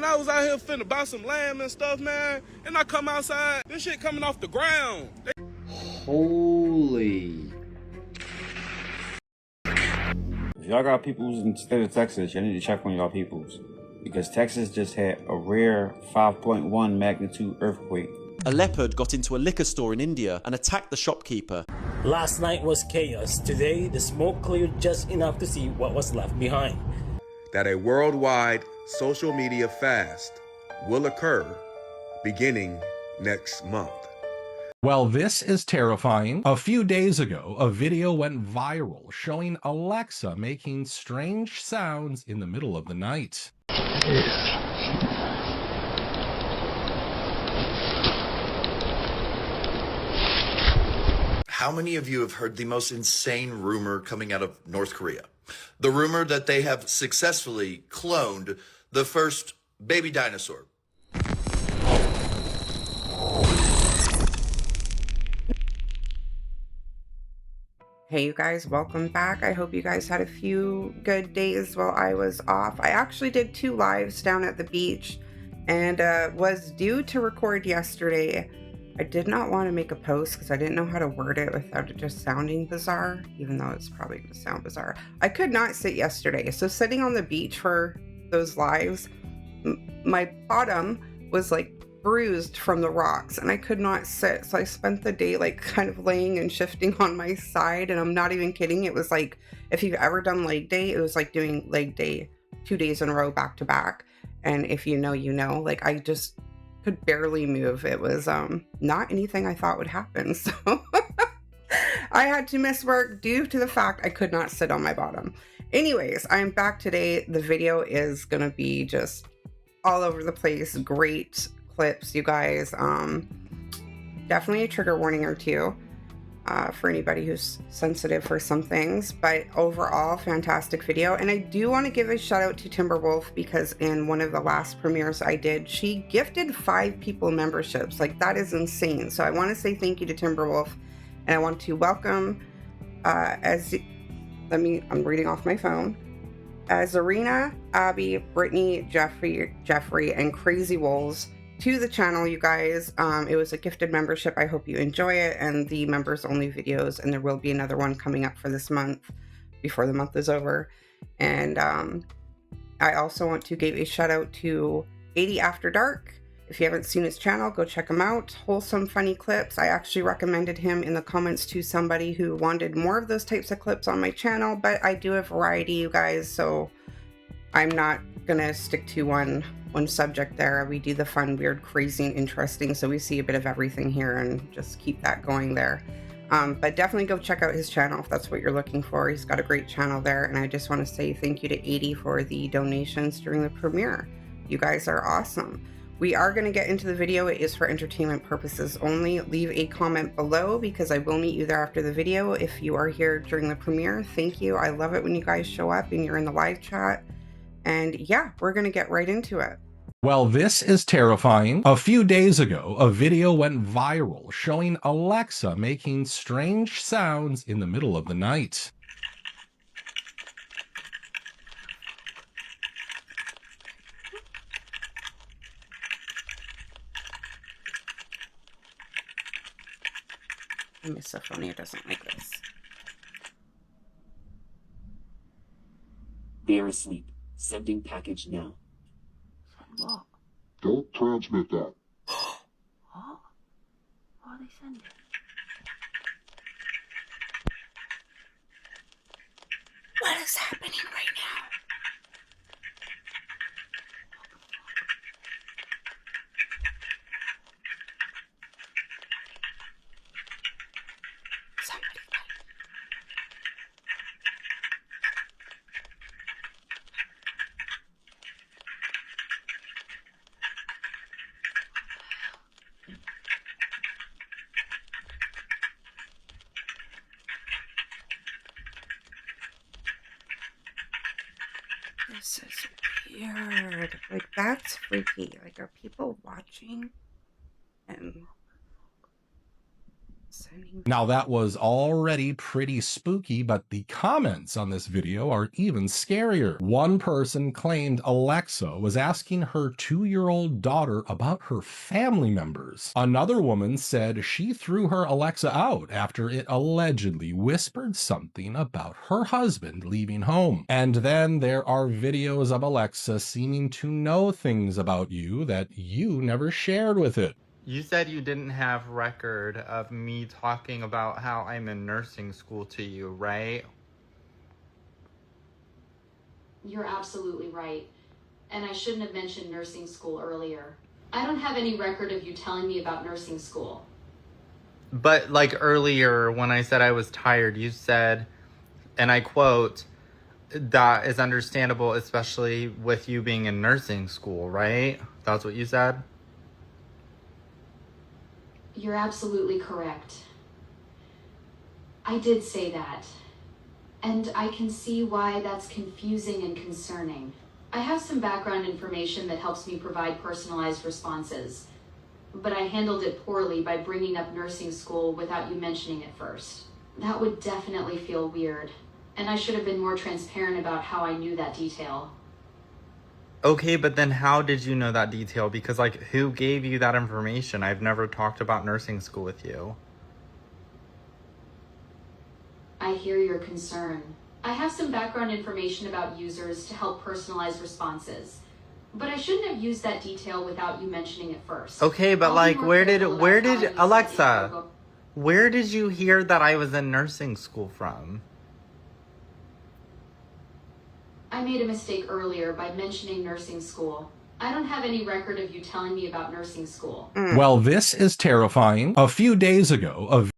man, I was out here finna buy some lamb and stuff, man, and I come outside, this shit coming off the ground. Holy. If y'all got peoples in the state of Texas, y'all need to check on y'all peoples. Because Texas just had a rare 5.1 magnitude earthquake. A leopard got into a liquor store in India and attacked the shopkeeper. Last night was chaos. Today, the smoke cleared just enough to see what was left behind. That a worldwide social media fast will occur beginning next month. Well, this is terrifying. A few days ago, a video went viral showing Alexa making strange sounds in the middle of the night. How many of you have heard the most insane rumor coming out of North Korea? The rumor that they have successfully cloned the first baby dinosaur. Hey you guys, welcome back. I hope you guys had a few good days while I was off. I actually did 2 lives down at the beach and was due to record yesterday. I did not want to make a post because I didn't know how to word it without it just sounding bizarre, even though it's probably going to sound bizarre. I could not sit yesterday. So sitting on the beach for those lives, my bottom was like bruised from the rocks and I could not sit. So I spent the day like kind of laying and shifting on my side, and I'm not even kidding. It was like, if you've ever done leg day, it was like doing leg day 2 days in a row back to back. And if you know, you know, like I just could barely move. It was not anything I thought would happen. So I had to miss work due to the fact I could not sit on my bottom. Anyways, I'm back today. The video is gonna be just all over the place. Great clips, you guys. Definitely a trigger warning or two for anybody who's sensitive for some things, but overall fantastic video. And I do want to give a shout out to Timberwolf, because in one of the last premieres I did, she gifted 5 people memberships. Like, that is insane. So I want to say thank you to Timberwolf, and I want to welcome I'm reading off my phone, Zarina, Abby, Brittany, Jeffrey, and Crazy Wolves to the channel, you guys. It was a gifted membership. I hope you enjoy it, and the members only videos, and there will be another one coming up for this month before the month is over. And I also want to give a shout out to 80 After Dark. If you haven't seen his channel, go check him out. Wholesome, funny clips. I actually recommended him in the comments to somebody who wanted more of those types of clips on my channel, but I do a variety, you guys, so I'm not gonna stick to one subject there. We do the fun, weird, crazy, and interesting, so we see a bit of everything here and just keep that going there. But definitely go check out his channel if that's what you're looking for. He's got a great channel there, and I just want to say thank you to 80 for the donations during the premiere. You guys are awesome. We are going to get into the video. It is for entertainment purposes only. Leave a comment below because I will meet you there after the video. If you are here during the premiere, thank you. I love it when you guys show up and you're in the live chat. And yeah, we're going to get right into it. Well, this is terrifying. A few days ago, a video went viral showing Alexa making strange sounds in the middle of the night. Misophonia doesn't like this. They're asleep. Sending package now. What? Don't transmit that. What? What are they sending? What is happening right now? Somebody This is weird. Like, that's freaky. Like, are people watching? And Now, that was already pretty spooky, but the comments on this video are even scarier. One person claimed Alexa was asking her 2-year-old daughter about her family members. Another woman said she threw her Alexa out after it allegedly whispered something about her husband leaving home. And then there are videos of Alexa seeming to know things about you that you never shared with it. You said you didn't have record of me talking about how I'm in nursing school to you, right? You're absolutely right. And I shouldn't have mentioned nursing school earlier. I don't have any record of you telling me about nursing school. But like earlier when I said I was tired, you said, and I quote, that is understandable, especially with you being in nursing school, right? That's what you said? You're absolutely correct. I did say that. And I can see why that's confusing and concerning. I have some background information that helps me provide personalized responses, but I handled it poorly by bringing up nursing school without you mentioning it first. That would definitely feel weird, and I should have been more transparent about how I knew that detail. Okay, but then how did you know that detail? Because, like, who gave you that information? I've never talked about nursing school with you. I hear your concern. I have some background information about users to help personalize responses, but I shouldn't have used that detail without you mentioning it first. Okay, but like, where did Alexa, where did you hear that I was in nursing school from? I made a mistake earlier by mentioning nursing school. I don't have any record of you telling me about nursing school. Well, this is terrifying. A few days ago,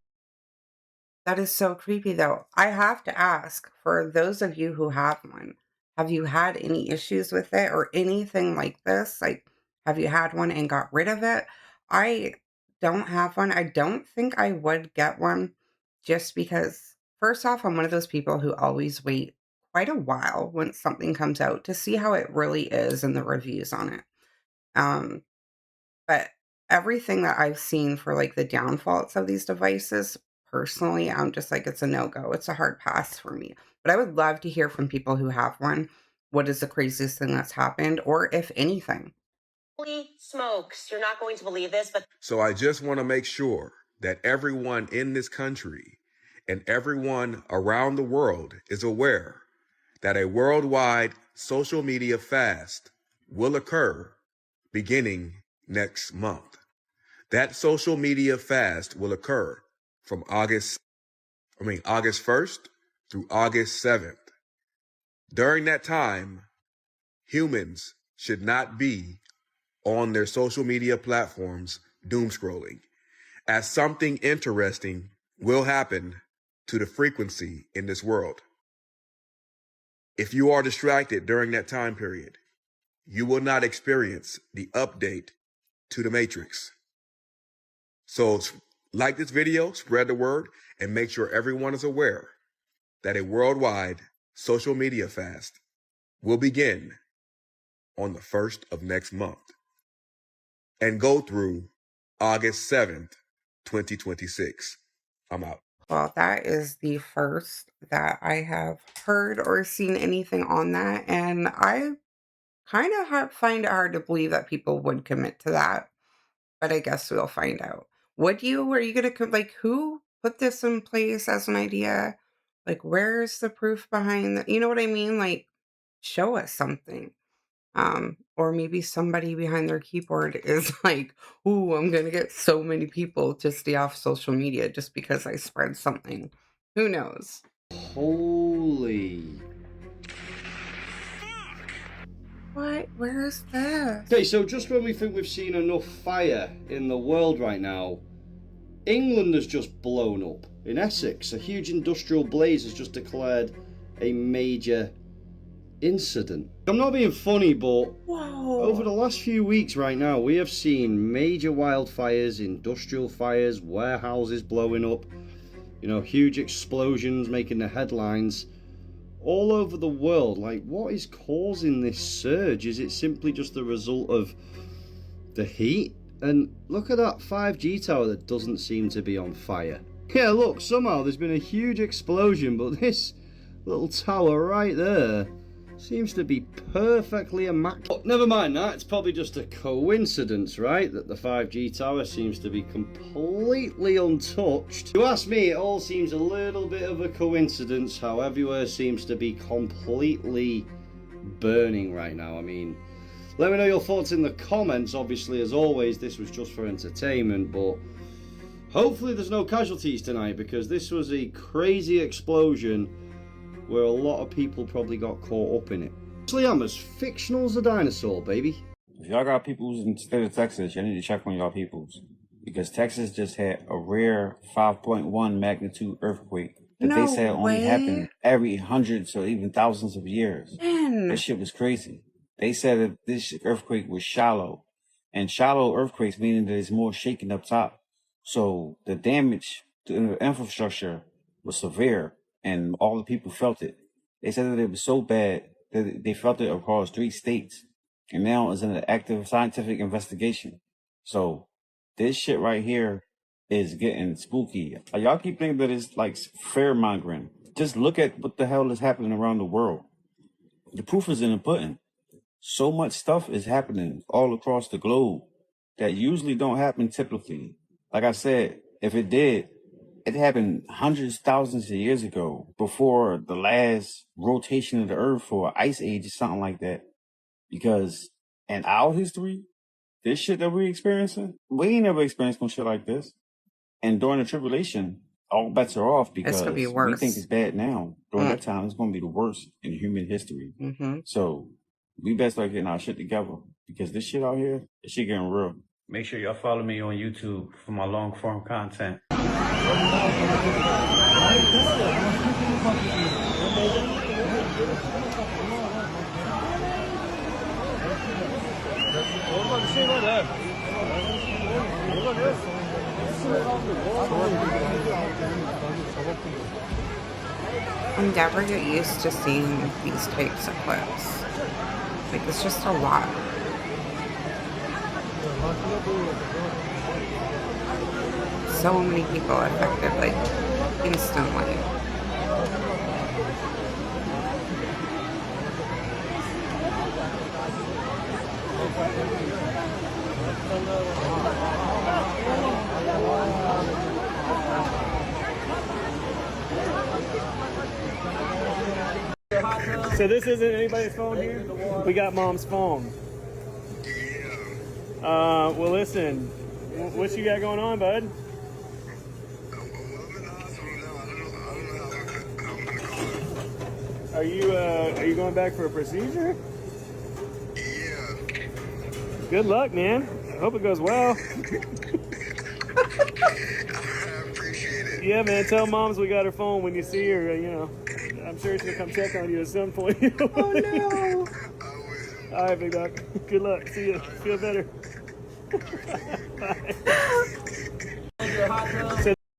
That is so creepy, though. I have to ask, for those of you who have one, have you had any issues with it or anything like this? Like, have you had one and got rid of it? I don't have one. I don't think I would get one just because, first off, I'm one of those people who always wait quite a while when something comes out to see how it really is and the reviews on it. But everything that I've seen for like the downfalls of these devices, personally, I'm just like, it's a no-go. It's a hard pass for me. But I would love to hear from people who have one. What is the craziest thing that's happened, or if anything? Holy smokes, you're not going to believe this, but... So I just want to make sure that everyone in this country and everyone around the world is aware that a worldwide social media fast will occur beginning next month. That social media fast will occur from August 1st through August 7th. During that time, humans should not be on their social media platforms doom scrolling, as something interesting will happen to the frequency in this world. If you are distracted during that time period, you will not experience the update to the Matrix. So like this video, spread the word, and make sure everyone is aware that a worldwide social media fast will begin on the 1st of next month and go through August 7th, 2026. I'm out. Well, that is the first that I have heard or seen anything on that, and I kind of find it hard to believe that people would commit to that, but I guess we'll find out. Would you? Are you going to, like, who put this in place as an idea? Like, where's the proof behind that? You know what I mean? Like, show us something. Or maybe somebody behind their keyboard is like, ooh, I'm going to get so many people to stay off social media just because I spread something. Who knows? Holy. What? Where is this? Okay, so just when we think we've seen enough fire in the world right now, England has just blown up. In Essex, a huge industrial blaze has just declared a major incident. I'm not being funny, but over the last few weeks right now, we have seen major wildfires, industrial fires, warehouses blowing up, you know, huge explosions making the headlines all over the world. Like, what is causing this surge? Is it simply just the result of the heat? And look at that 5G tower that doesn't seem to be on fire. Yeah, look, somehow there's been a huge explosion, but this little tower right there seems to be perfectly immaculate. But never mind that, it's probably just a coincidence, right? That the 5G tower seems to be completely untouched. If you ask me, it all seems a little bit of a coincidence how everywhere seems to be completely burning right now. I mean, let me know your thoughts in the comments. Obviously, as always, this was just for entertainment, but hopefully there's no casualties tonight, because this was a crazy explosion where a lot of people probably got caught up in it. Actually, I'm as fictional as a dinosaur, baby. If y'all got peoples in the state of Texas, y'all need to check on y'all peoples. Because Texas just had a rare 5.1 magnitude earthquake that they said only happened every hundreds or even thousands of years. This shit was crazy. They said that this earthquake was shallow. And shallow earthquakes meaning that it's more shaking up top. So the damage to the infrastructure was severe. And all the people felt it. They said that it was so bad that they felt it across 3 states. And now it's in an active scientific investigation. So this shit right here is getting spooky. Y'all keep thinking that it's like fear-mongering. Just look at what the hell is happening around the world. The proof is in the pudding. So much stuff is happening all across the globe that usually don't happen typically. Like I said, if it did, it happened hundreds, thousands of years ago, before the last rotation of the earth or ice age or something like that. Because in our history, this shit that we're experiencing, we ain't never experienced no shit like this. And during the tribulation, all bets are off, because we think it's bad now. During that time, it's going to be the worst in human history. So we better start getting our shit together, because this shit out here, this shit getting real. Make sure y'all follow me on YouTube for my long form content. I'm never get used to seeing these types of clips. Like, it's just a lot. So many people affected, like, instantly. So this isn't anybody's phone here? We got Mom's phone. Well, listen, what you got going on, bud? Are you going back for a procedure? Yeah. Good luck, man. I hope it goes well. I appreciate it. Yeah, man. Tell Moms we got her phone when you see her. You know, I'm sure she's gonna come check on you at some point. Oh no! All right, big dog. Good luck. See you. Feel better. Bye.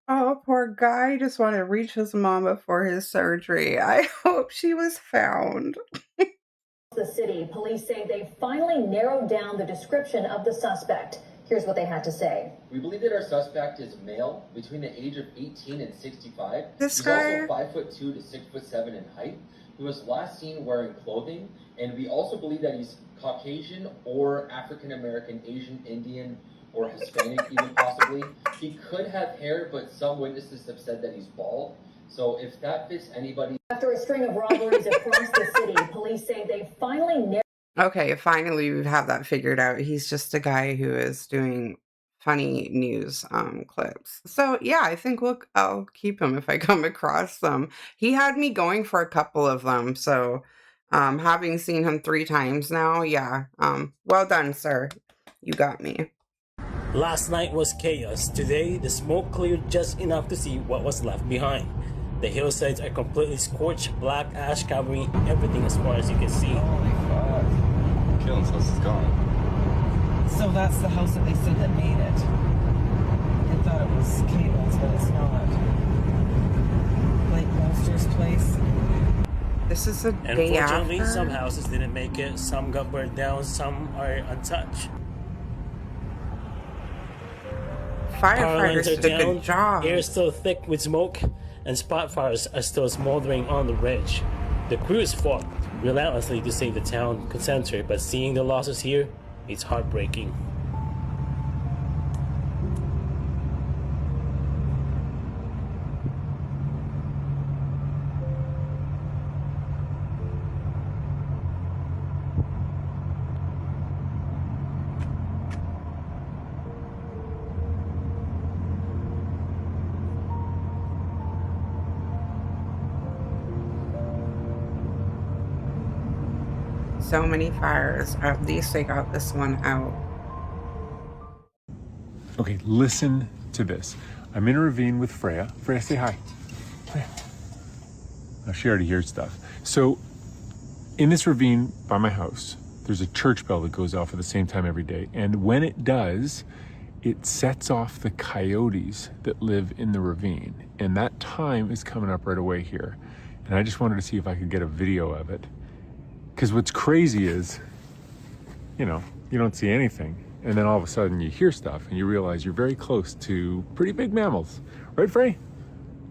Oh, poor guy. Just want to reach his mom before his surgery. I hope she was found. The city police say they finally narrowed down the description of the suspect. Here's what they had to say. We believe that our suspect is male between the age of 18 and 65. This He's guy? also 5'2" to 6'7" in height. He was last seen wearing clothing, and we also believe that he's Caucasian or African American, Asian, Indian, or Hispanic even possibly. He could have hair, but some witnesses have said that he's bald. So if that fits anybody. After a string of robberies across the city, police say they finally narrowed. Okay, finally we have that figured out. He's just a guy who is doing funny news clips. So yeah, I think I'll keep him if I come across them. He had me going for a couple of them, so having seen him 3 times now, yeah. Well done, sir. You got me. Last night was chaos. Today, the smoke cleared just enough to see what was left behind. The hillsides are completely scorched, black ash covering everything as far as you can see. Holy fuck. Killen's house is gone. So that's the house that they said that made it. They thought it was Caitlin's, but it's not. Like Monster's place. This is a day Unfortunately, after. some houses didn't make it. Some got burned down. Some are untouched. Power lines firefighters are did a good down, job. air is still thick with smoke, and spot fires are still smoldering on the ridge. The crews fought relentlessly to save the town center, but seeing the losses here, it's heartbreaking. So many fires. At least they got this one out. Okay, listen to this. I'm in a ravine with Freya. Freya, say hi. Freya. Oh, she already hears stuff. So, in this ravine by my house, there's a church bell that goes off at the same time every day. And when it does, it sets off the coyotes that live in the ravine. And that time is coming up right away here. And I just wanted to see if I could get a video of it. Because what's crazy is, you don't see anything. And then all of a sudden you hear stuff and you realize you're very close to pretty big mammals. Right, Frey?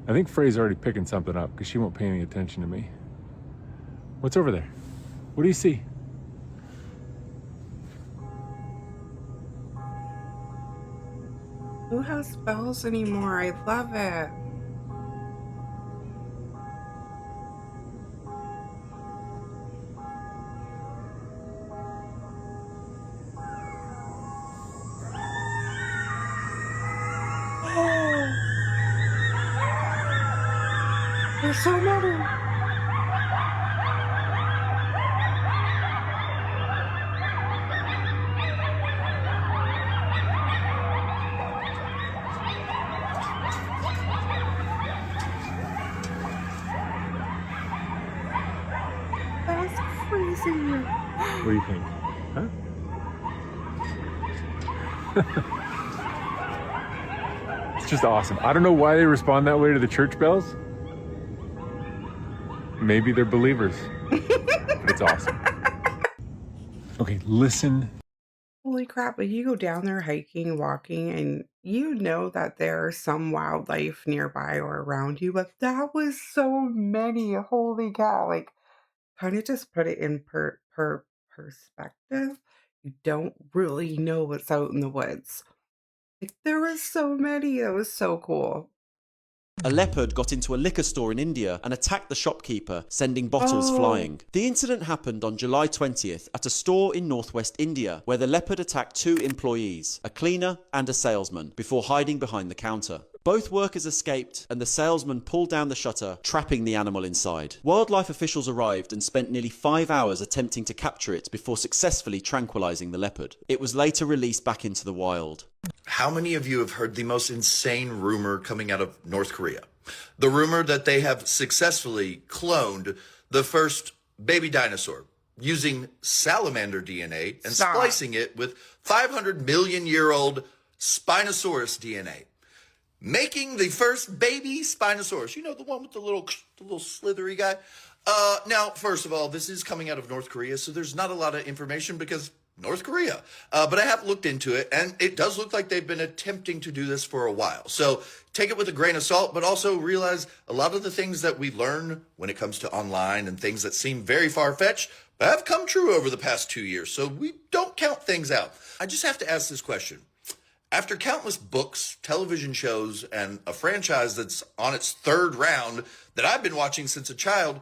I think Frey's already picking something up because she won't pay any attention to me. What's over there? What do you see? Who has bells anymore? I love it. There's so many. That's crazy. What do you think? Huh? It's just awesome. I don't know why they respond that way to the church bells. Maybe they're believers, but it's awesome. Okay, listen. Holy crap, like you go down there hiking, walking, and you know that there are some wildlife nearby or around you, but that was so many. Holy cow. Like, kind of just put it in perspective. You don't really know what's out in the woods. Like, there was so many. That was so cool. A leopard got into a liquor store in India and attacked the shopkeeper, sending bottles flying. The incident happened on July 20th at a store in northwest India, where the leopard attacked 2 employees, a cleaner and a salesman, before hiding behind the counter. Both workers escaped, and the salesman pulled down the shutter, trapping the animal inside. Wildlife officials arrived and spent nearly 5 hours attempting to capture it before successfully tranquilizing the leopard. It was later released back into the wild. How many of you have heard the most insane rumor coming out of North Korea? The rumor that they have successfully cloned the first baby dinosaur using salamander DNA and splicing it with 500 million year old Spinosaurus DNA. Making the first baby Spinosaurus. You know, the one with the little slithery guy. Now, first of all, this is coming out of North Korea, so there's not a lot of information because North Korea. But I have looked into it, and it does look like they've been attempting to do this for a while. So take it with a grain of salt, but also realize a lot of the things that we learn when it comes to online and things that seem very far-fetched have come true over the past 2 years. So we don't count things out. I just have to ask this question. After countless books, television shows, and a franchise that's on its 3rd round that I've been watching since a child,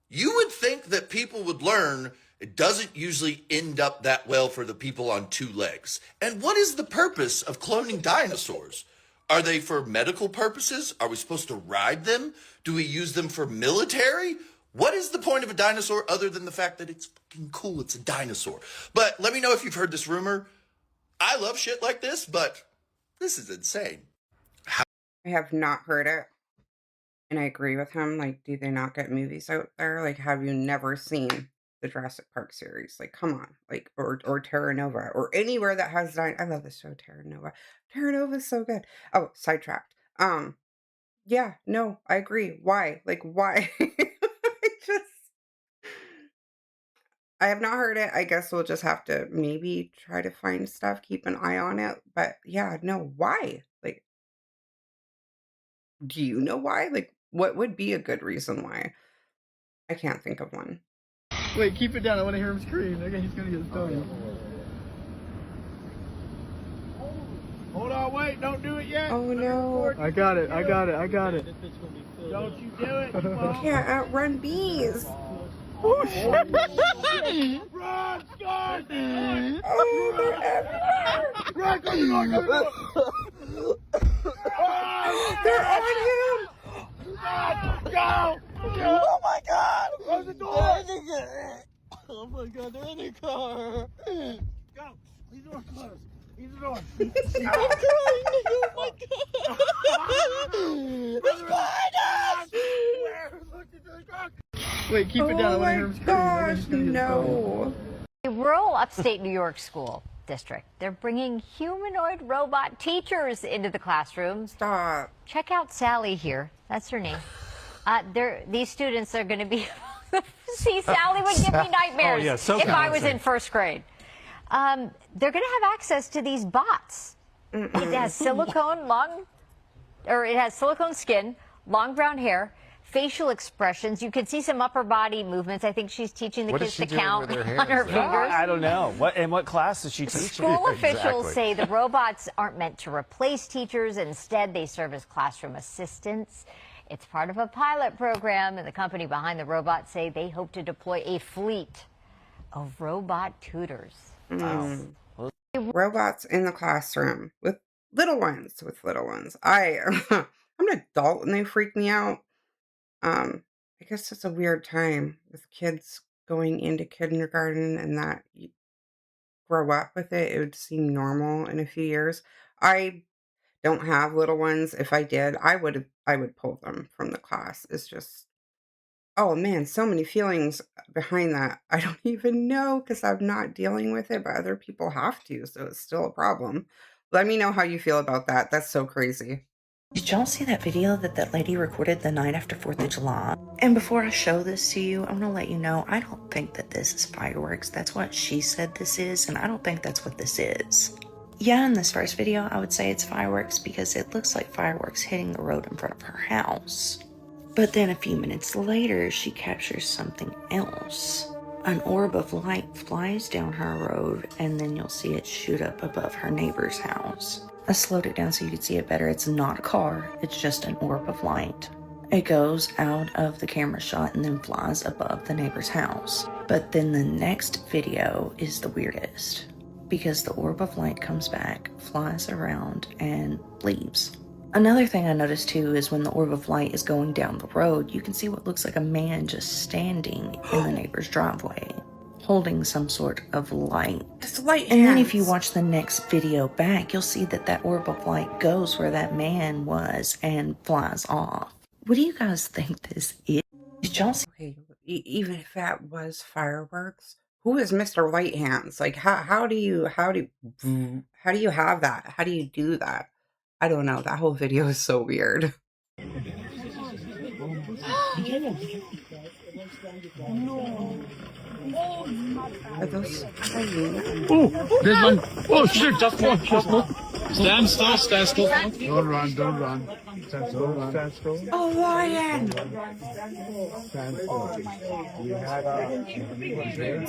you would think that people would learn it doesn't usually end up that well for the people on 2 legs. And what is the purpose of cloning dinosaurs? Are they for medical purposes? Are we supposed to ride them? Do we use them for military? What is the point of a dinosaur other than the fact that it's fucking cool, it's a dinosaur? But let me know if you've heard this rumor. I love shit like this, but this is insane. I have not heard it. And I agree with him. Like, do they not get movies out there? Like, have you never seen the Jurassic Park series? Like, come on. Like, or Terra Nova, or anywhere that has I love the show Terra Nova. Terra Nova is so good. Oh, sidetracked. Yeah, no, I agree. Why? Like, why? I have not heard it. I guess we'll just have to maybe try to find stuff, keep an eye on it. But yeah, no, why? Like, Do you know why? Like, what would be a good reason why? I can't think of one. Wait, keep it down. I want to hear him scream. Okay, he's gonna get stoned. Hold on, wait, don't do it yet. Oh no. I got it. Don't you do it. I can't outrun bees. Oh shit. Run, Scott! Oh, they're everywhere. Run, go to the door, go to the door. They're on him. Go! Oh my god. Close the door. Oh my god, they're in the car. Go. Leave the door closed. Leave the door. I'm crying, nigga. Oh my god. It's behind us. Wait, keep it down. I want to hear him scream. Gosh, no. A rural upstate New York school district. They're bringing humanoid robot teachers into the classrooms. Stop. Check out Sally here. That's her name. These students are going to be... See, Sally would give me nightmares if I was in first grade. They're going to have access to these bots. It has silicone skin, long brown hair, facial expressions. You can see some upper body movements. I think she's teaching the kids to count on her fingers. I don't know. In what class is she teaching? School officials say the robots aren't meant to replace teachers. Instead, they serve as classroom assistants. It's part of a pilot program, and the company behind the robots say they hope to deploy a fleet of robot tutors. Robots in the classroom with little ones. I'm an adult and they freak me out. I guess it's a weird time with kids going into kindergarten and that you grow up with it. It would seem normal in a few years. I don't have little ones. If I did, I would pull them from the class. It's just, oh man, so many feelings behind that. I don't even know because I'm not dealing with it, but other people have to, so it's still a problem. Let me know how you feel about that. That's so crazy. Did y'all see that video that lady recorded the night after 4th of July? And before I show this to you, I want to let you know, I don't think that this is fireworks. That's what she said this is, and I don't think that's what this is. Yeah, in this first video, I would say it's fireworks because it looks like fireworks hitting the road in front of her house. But then a few minutes later, she captures something else. An orb of light flies down her road, and then you'll see it shoot up above her neighbor's house. I slowed it down so you could see it better. It's not a car, it's just an orb of light. It goes out of the camera shot and then flies above the neighbor's house. But then the next video is the weirdest, because the orb of light comes back, flies around, and leaves. Another thing I noticed too is when the orb of light is going down the road, you can see what looks like a man just standing in the neighbor's driveway, holding some sort of light. It's light And then hands. if you watch the next video back, you'll see that orb of light goes where that man was and flies off. What do you guys think this is? Did y'all see? Okay, even if that was fireworks, who is Mr. Light Hands? Like, how do you have that? How do you do that? I don't know. That whole video is so weird. Are those Oh, there's one. Oh shit, just one. Stand still. Don't run. Stand still. A lion!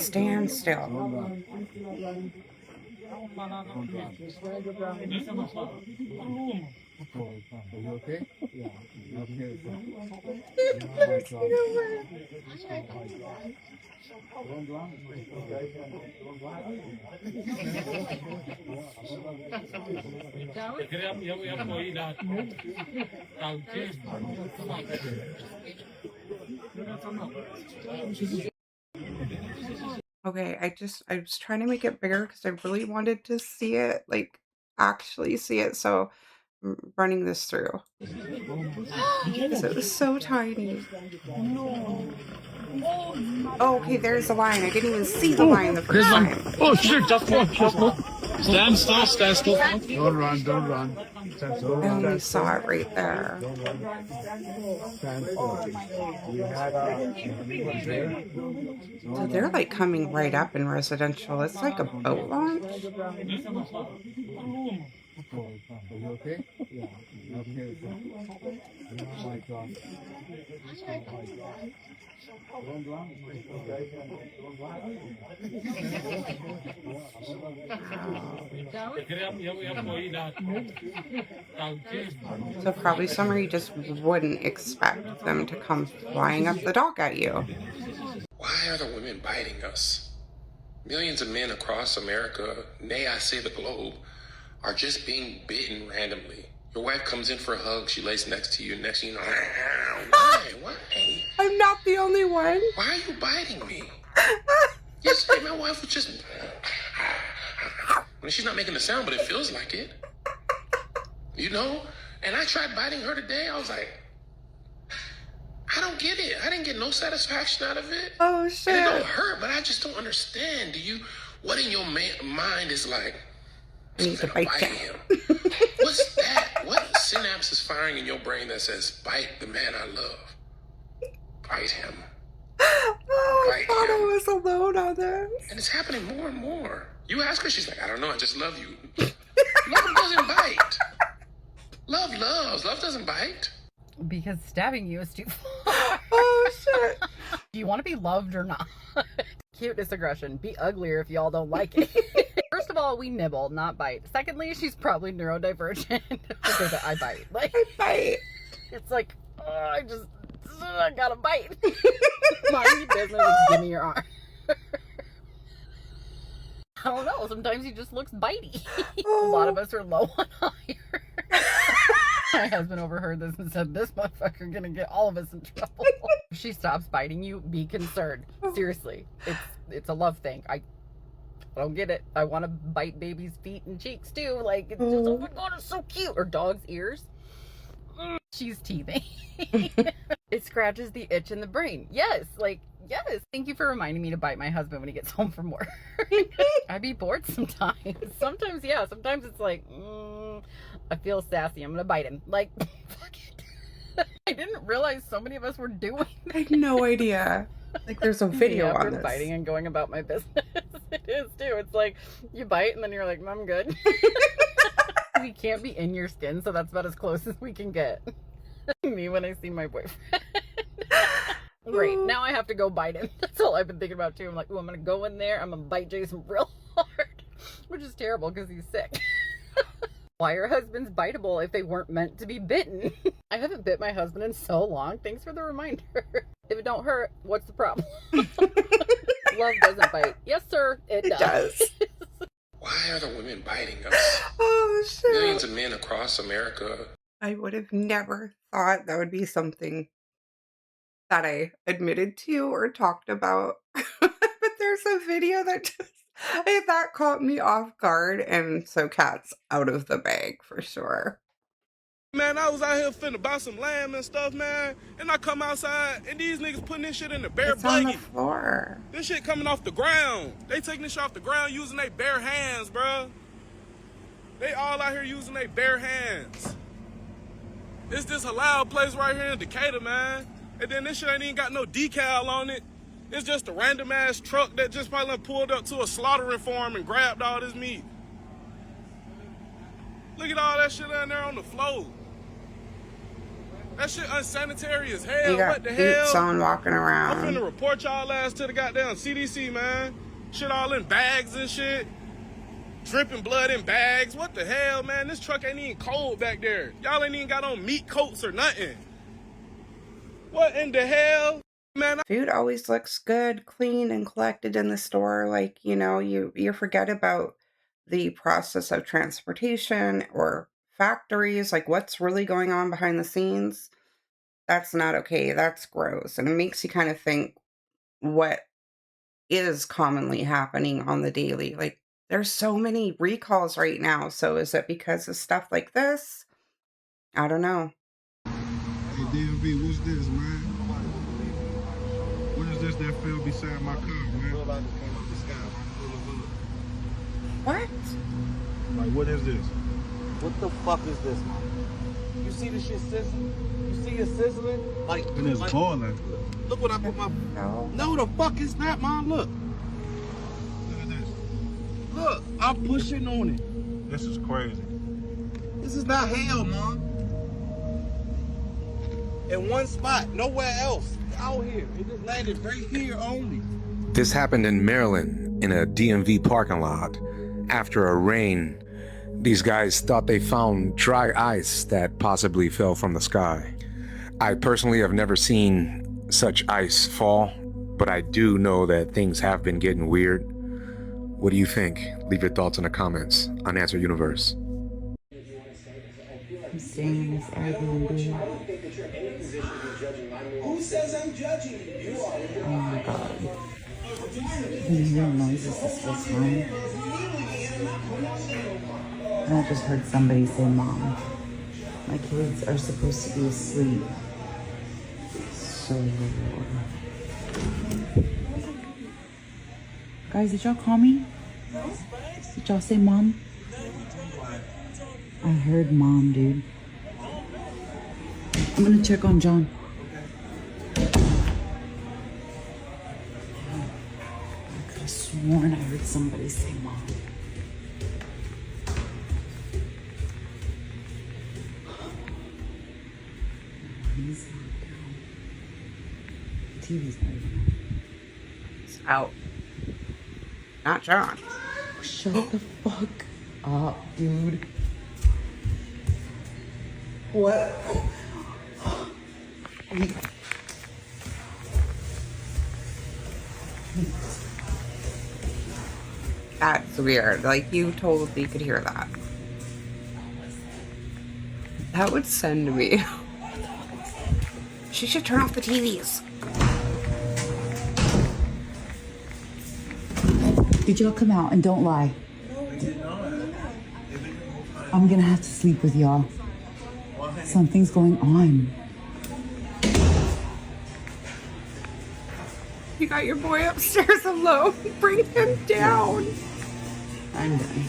Stand still. Okay? Okay, I was trying to make it bigger because I really wanted to see it, like actually see it. So I'm running this through. Because it was so tiny. Oh, okay, there's the lion. I didn't even see the lion the first time. Oh shit, just one. Stand still. Don't run. I only saw it right there. So they're like coming right up in residential. It's like a boat launch. So probably somewhere you just wouldn't expect them to come flying up the dock at you. Why are the women biting us? Millions of men across America, nay I say the globe, are just being bitten randomly. Your wife comes in for a hug, she lays next to you, next thing you know, why? I'm not the only one. Why are you biting me? Yesterday my wife was just... She's not making a sound, but it feels like it. You know? And I tried biting her today, I was like, I don't get it. I didn't get no satisfaction out of it. Oh, shit. And it don't hurt, but I just don't understand. What in your mind is like, I need to bite him? What's that? What synapse is firing in your brain that says, bite the man I love? Bite him. Oh, I thought I was alone on this. And it's happening more and more. You ask her, she's like, I don't know, I just love you. Love doesn't bite. Love loves. Love doesn't bite. Because stabbing you is too far. Oh, shit. Do you want to be loved or not? Cuteness aggression. Be uglier if y'all don't like it. First of all, we nibble, not bite. Secondly, she's probably neurodivergent. I bite. Like, I bite. It's like, I gotta bite. Mind your business and give me your arm. I don't know. Sometimes he just looks bitey. A lot of us are low on iron. My husband overheard this and said, this motherfucker gonna get all of us in trouble. If she stops biting you, be concerned. Seriously. It's a love thing. I don't get it. I want to bite baby's feet and cheeks too. Like, it's just, oh my god, it's so cute. Or dog's ears. She's teething. It scratches the itch in the brain. Yes, like, yes. Thank you for reminding me to bite my husband when he gets home from work. I'd be bored sometimes. Sometimes, yeah. Sometimes it's like, I feel sassy. I'm gonna bite him. Like, fuck it. I didn't realize so many of us were doing this. I had no idea. Like, there's a video on this. Biting and going about my business. It is too. It's like you bite and then you're like, I'm good. We can't be in your skin, so that's about as close as we can get. Me when I see my boyfriend. Great. Now I have to go bite him. That's all I've been thinking about too. I'm like, I'm gonna go in there. I'm gonna bite Jason real hard, which is terrible because he's sick. Why are husbands biteable if they weren't meant to be bitten? I haven't bit my husband in so long. Thanks for the reminder. If it don't hurt, what's the problem? Love doesn't bite. Yes, sir. It does. Why are the women biting us? Oh, shit. Millions of men across America. I would have never thought that would be something that I admitted to or talked about. But there's a video that that caught me off guard, and so Kat's out of the bag for sure. Man, I was out here finna buy some lamb and stuff, man, and I come outside and these niggas putting this shit in the bare blanket. On the floor. This shit coming off the ground. They taking this shit off the ground using their bare hands, bro. They all out here using their bare hands. It's this halal place right here in Decatur, man. And then this shit ain't even got no decal on it. It's just a random ass truck that just probably pulled up to a slaughtering farm and grabbed all this meat. Look at all that shit down there on the floor. That shit unsanitary as hell. You got what the hell? boots on walking around. I'm finna report y'all ass to the goddamn CDC, man. Shit all in bags and shit. Dripping blood in bags. What the hell, man? This truck ain't even cold back there. Y'all ain't even got on meat coats or nothing. What in the hell? Man, food always looks good, clean, and collected in the store. Like, you know, you forget about the process of transportation or factories, like what's really going on behind the scenes. That's not okay. That's gross. And it makes you kind of think what is commonly happening on the daily. Like, there's so many recalls right now. So is it because of stuff like this? I don't know. Hey, DMV, what's this, man? What is this that fell beside my car, man? Came up the sky, man. Full of blood. What? Like, what is this? What the fuck is this, man? You see this shit sizzling? You see it sizzling? Like, And it's boiling. look what I put my. No, the fuck is not, man. Look. Look at this. Look, I'm pushing on it. This is crazy. This is not hell, man. In one spot, nowhere else. Out here. It just landed right here only. This happened in Maryland in a DMV parking lot. After a rain, these guys thought they found dry ice that possibly fell from the sky. I personally have never seen such ice fall, but I do know that things have been getting weird. What do you think? Leave your thoughts in the comments on Answer Universe. I'm staying in this Airbnb. Who says I'm judging you? You are. Oh my god. Can you hear noises this whole time? And I just heard somebody say, Mom, my kids are supposed to be asleep. So... Guys, did y'all call me? Did y'all say Mom? I heard Mom, dude. I'm gonna check on John. I could have sworn I heard somebody say Mom. He's not down. TV's not even on. It's out. Not John. Shut the fuck up, dude. What? That's weird. Like, you totally could hear that. That would send me. She should turn off the TVs. Did y'all come out and don't lie? No, we did not. I'm gonna have to sleep with y'all. Something's going on. You got your boy upstairs alone. Bring him down. I'm done.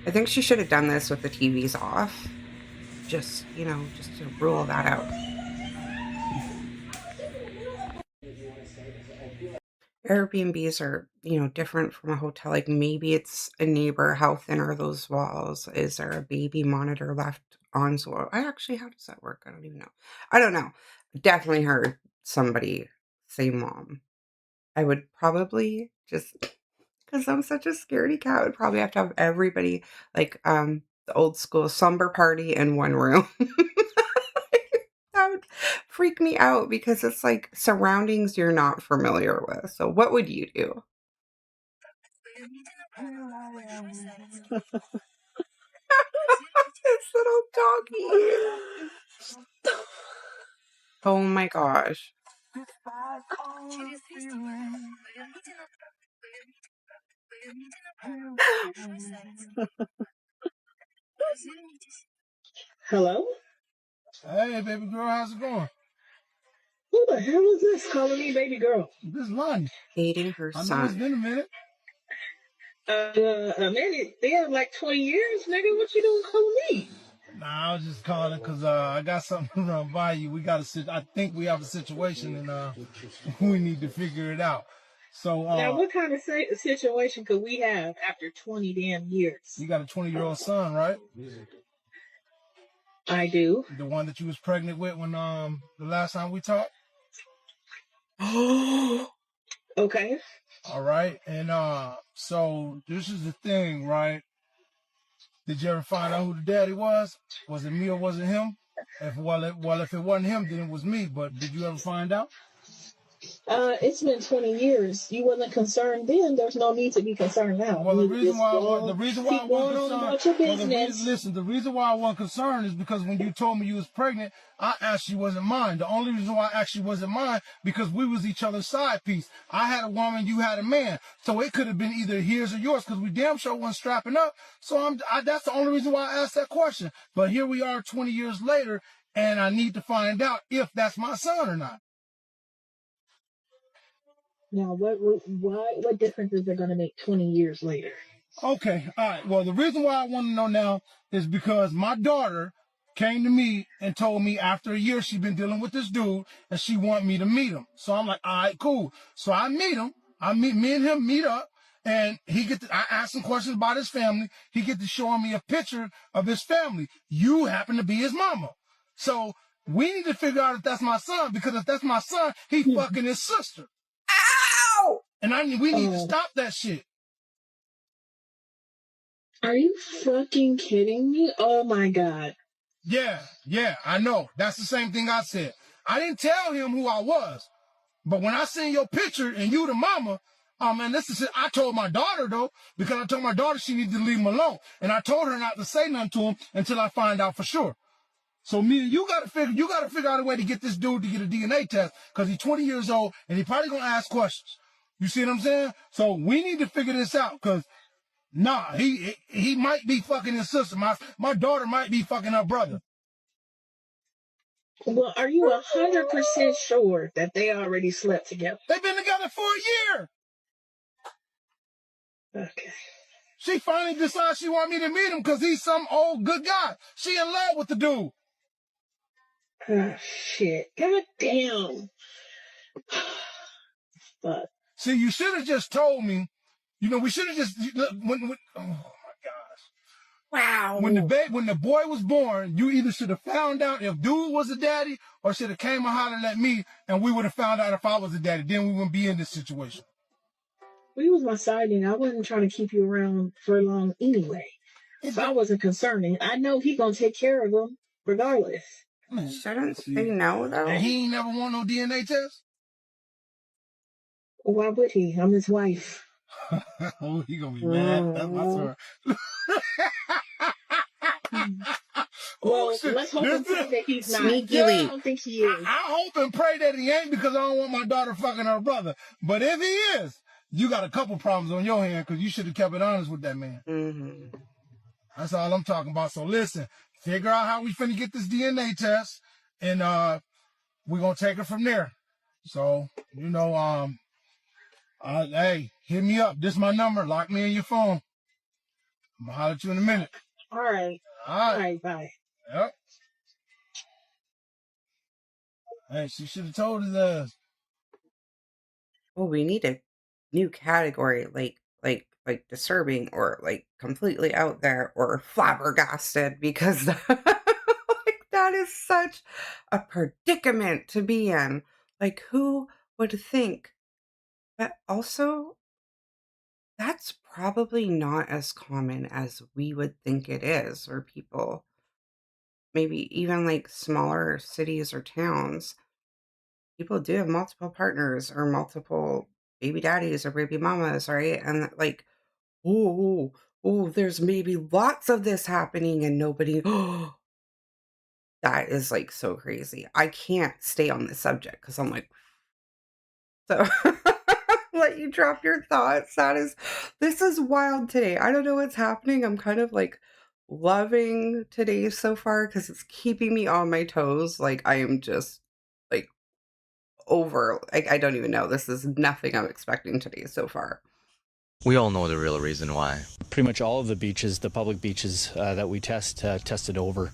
I think she should have done this with the TVs off. Just, you know, just to rule that out. Airbnbs are, you know, different from a hotel. Like, maybe it's a neighbor. How thin are those walls? Is there a baby monitor left on? So I actually, how does that work? I don't even know. I don't know. Definitely heard somebody say Mom. I would probably just, because I'm such a scaredy cat, would probably have to have everybody, like, the old school slumber party in one room. That would freak me out because it's like surroundings you're not familiar with. So what would you do? This little doggy. Oh my gosh. Hello? Hey, baby girl, how's it going? Who the hell is this calling me baby girl? This is Lonnie. Dating her I know it's son. been a minute. Man, damn, like 20 years, nigga. What you doing calling me? Nah, I was just calling because I got something to run by you. I think we have a situation and we need to figure it out. So now, what kind of situation could we have after 20 damn years? You got a 20-year-old son, right? I do. The one that you was pregnant with when the last time we talked? Okay. All right. And so this is the thing, right? Did you ever find out who the daddy was? Was it me or was it him? If it wasn't him, then it was me. But did you ever find out? It's been 20 years. You wasn't concerned then. There's no need to be concerned now. Well, the reason why I wasn't concerned. The reason why I wasn't concerned is because when you told me you was pregnant, I actually wasn't mine. The only reason why I actually wasn't mine because we was each other's side piece. I had a woman, you had a man, so it could have been either his or yours because we damn sure wasn't strapping up. So that's the only reason why I asked that question. But here we are, 20 years later, and I need to find out if that's my son or not. Now, what difference is it going to make 20 years later? Okay, all right. Well, the reason why I want to know now is because my daughter came to me and told me after a year she'd been dealing with this dude and she want me to meet him. So I'm like, all right, cool. So I meet him. Me and him meet up, and I ask him questions about his family. He get to showing me a picture of his family. You happen to be his mama. So we need to figure out if that's my son, because if that's my son, he fucking his sister. Ow! And we need to stop that shit. Are you fucking kidding me? Oh my God. Yeah, I know. That's the same thing I said. I didn't tell him who I was. But when I seen your picture and you the mama, oh man, I told my daughter though, because I told my daughter she needed to leave him alone. And I told her not to say nothing to him until I find out for sure. So me and you gotta figure out a way to get this dude to get a DNA test, because he's 20 years old and he probably gonna ask questions. You see what I'm saying? So we need to figure this out, because nah, he might be fucking his sister. My daughter might be fucking her brother. Well, are you 100% sure that they already slept together? They've been together for a year. Okay. She finally decides she want me to meet him because he's some old good guy. She in love with the dude. Oh, shit. God damn. Fuck. See, you should have just told me. You know, we should have just, oh my gosh. Wow. When the boy was born, you either should have found out if dude was a daddy, or should have came and hollered at me, and we would have found out if I was a daddy. Then we wouldn't be in this situation. He was my sidekick. I wasn't trying to keep you around for long anyway. So I wasn't concerned. I know he gonna take care of him regardless. Shouldn't they know though? And he ain't never want no DNA test? Why would he? I'm his wife. Oh, he gonna be mad. That's my story. Well, let's hope and pray that he's not. Sneaky I don't think he is. I hope and pray that he ain't, because I don't want my daughter fucking her brother. But if he is, you got a couple problems on your hand, because you should have kept it honest with that man. Mm-hmm. That's all I'm talking about. So listen, figure out how we finna get this DNA test, and we're gonna take it from there. So, you know, hey, hit me up. This is my number. Lock me in your phone. I'm gonna holler at you in a minute. All right. All right, bye. Yep. Hey, she should have told his ass. Well, we need a new category, like disturbing, or like completely out there, or flabbergasted, because that is such a predicament to be in. Like, who would think? But also, that's probably not as common as we would think it is, or people, maybe even like smaller cities or towns, people do have multiple partners or multiple baby daddies or baby mamas, right? And like, oh, there's maybe lots of this happening and nobody, that is like so crazy. I can't stay on this subject because I'm like, so let you drop your thoughts. This is wild today. I don't know what's happening. I'm kind of like loving today so far because it's keeping me on my toes. Like, I am just like over, like, I don't even know. This is nothing I'm expecting today so far. We all know the real reason why. Pretty much all of the beaches, the public beaches that we tested over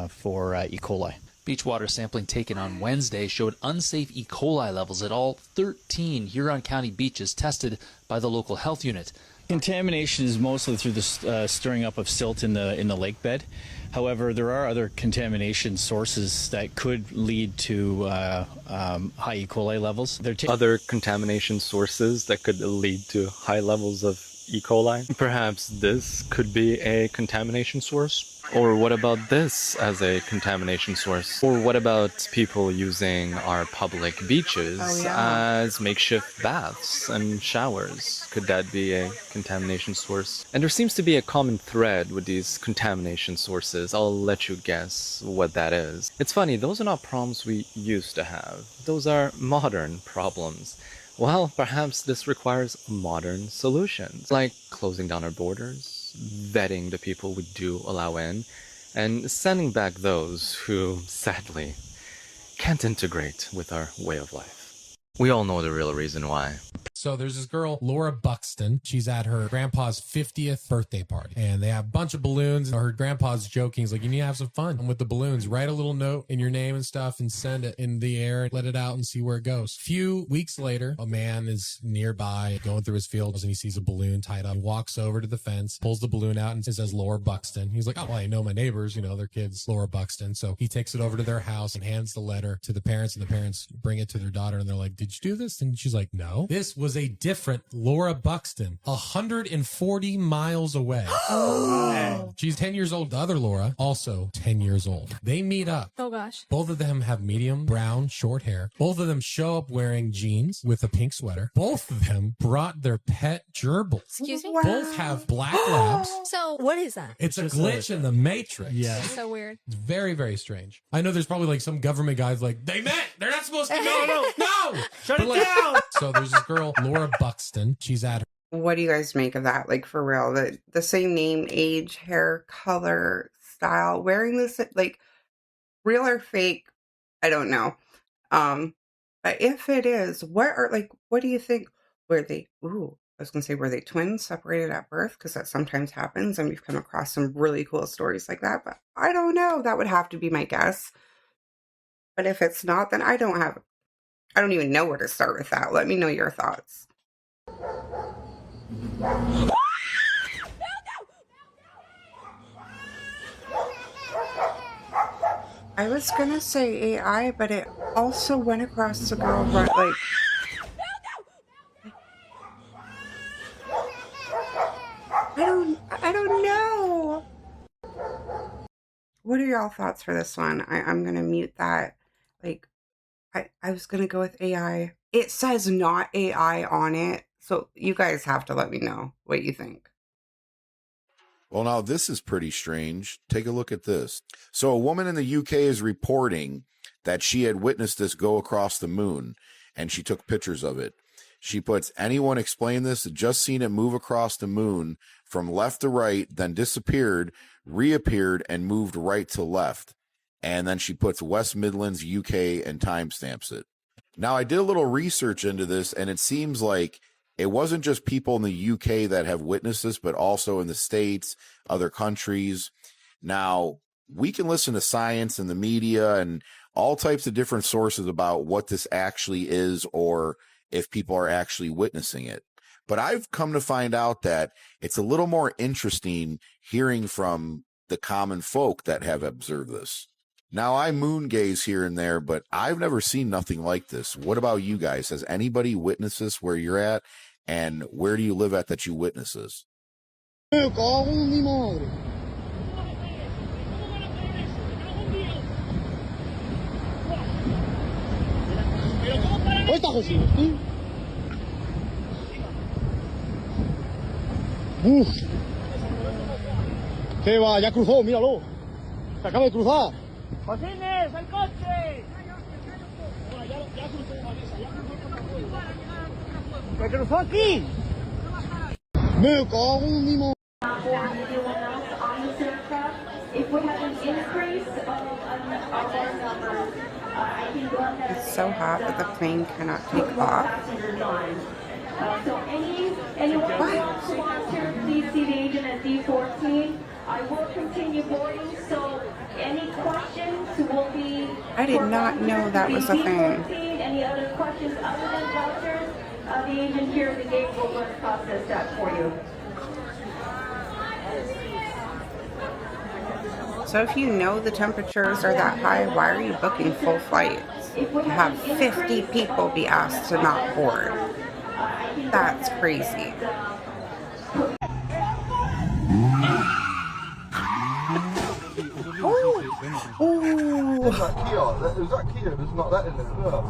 for E. coli. Beach water sampling taken on Wednesday showed unsafe E. coli levels at all 13 Huron County beaches tested by the local health unit. Contamination is mostly through the stirring up of silt in the lake bed. However, there are other contamination sources that could lead to high E. coli levels. Other contamination sources that could lead to high levels of E. coli? Perhaps this could be a contamination source? Or what about this as a contamination source? Or what about people using our public beaches as makeshift baths and showers? Could that be a contamination source? And there seems to be a common thread with these contamination sources. I'll let you guess what that is. It's funny, those are not problems we used to have. Those are modern problems. Well, perhaps this requires modern solutions, like closing down our borders, vetting the people we do allow in, and sending back those who, sadly, can't integrate with our way of life. We all know the real reason why. So there's this girl, Laura Buxton. She's at her grandpa's 50th birthday party, and they have a bunch of balloons. And her grandpa's joking. He's like, you need to have some fun with the balloons. Write a little note in your name and stuff and send it in the air and let it out and see where it goes. A few weeks later, a man is nearby going through his fields, and he sees a balloon tied up. He walks over to the fence, pulls the balloon out, and it says Laura Buxton. He's like, oh, well, I know my neighbors, you know, their kids, Laura Buxton. So he takes it over to their house and hands the letter to the parents, and the parents bring it to their daughter, and they're like, did you do this? And she's like, no. This was a different Laura Buxton, 140 miles away. Oh. She's 10 years old. The other Laura, also 10 years old. They meet up. Oh gosh. Both of them have medium brown short hair. Both of them show up wearing jeans with a pink sweater. Both of them brought their pet gerbils. Excuse me? Both have black labs. So, what is that? It's a glitch in the Matrix. It's so weird. It's very, very strange. I know there's probably like some government guys like, they met! They're not supposed to meet! No! Shut it down! So there's this girl, Laura Buxton. She's at her. What do you guys make of that? Like, for real, the same name, age, hair, color, style, wearing this, like, real or fake? I don't know. But if it is, what do you think? Were they twins separated at birth? Because that sometimes happens, and we've come across some really cool stories like that, but I don't know. That would have to be my guess. But if it's not, then I don't even know where to start with that. Let me know your thoughts. I was gonna say AI, but it also went across the girl, but like... I don't know. What are y'all thoughts for this one? I'm gonna mute that. Like, I was gonna go with AI. It says not AI on it, so you guys have to let me know what you think. Well, now this is pretty strange. Take a look at this. So a woman in the UK is reporting that she had witnessed this go across the moon, and she took pictures of it. She puts, anyone explain this? Just seen it move across the moon from left to right, then disappeared, reappeared, and moved right to left. And then she puts West Midlands, UK, and timestamps it. Now, I did a little research into this, and it seems like it wasn't just people in the UK that have witnessed this, but also in the States, other countries. Now, we can listen to science and the media and all types of different sources about what this actually is, or if people are actually witnessing it. But I've come to find out that it's a little more interesting hearing from the common folk that have observed this. Now, I moon gaze here and there, but I've never seen nothing like this. What about you guys? Has anybody witnessed this where you're at? And where do you live at that you witness this? Uf. ¿Qué va? Ya cruzó, míralo. Se acaba de cruzar. ¡Josines, el coche! ¡Se cruzó aquí! Me cago en mi madre. It's so hot that the plane cannot take off. So anyone who wants to please see the agent at D14. I will continue boarding, so any questions will be... I did not know that was a thing. Any other questions other than vouchers? The agent here at the gate will process that for you. So if you know the temperatures are that high, why are you booking full flights? To have 50 people be asked to not board. That's crazy. Ooh. There's that Kia. There's not that in there. Look.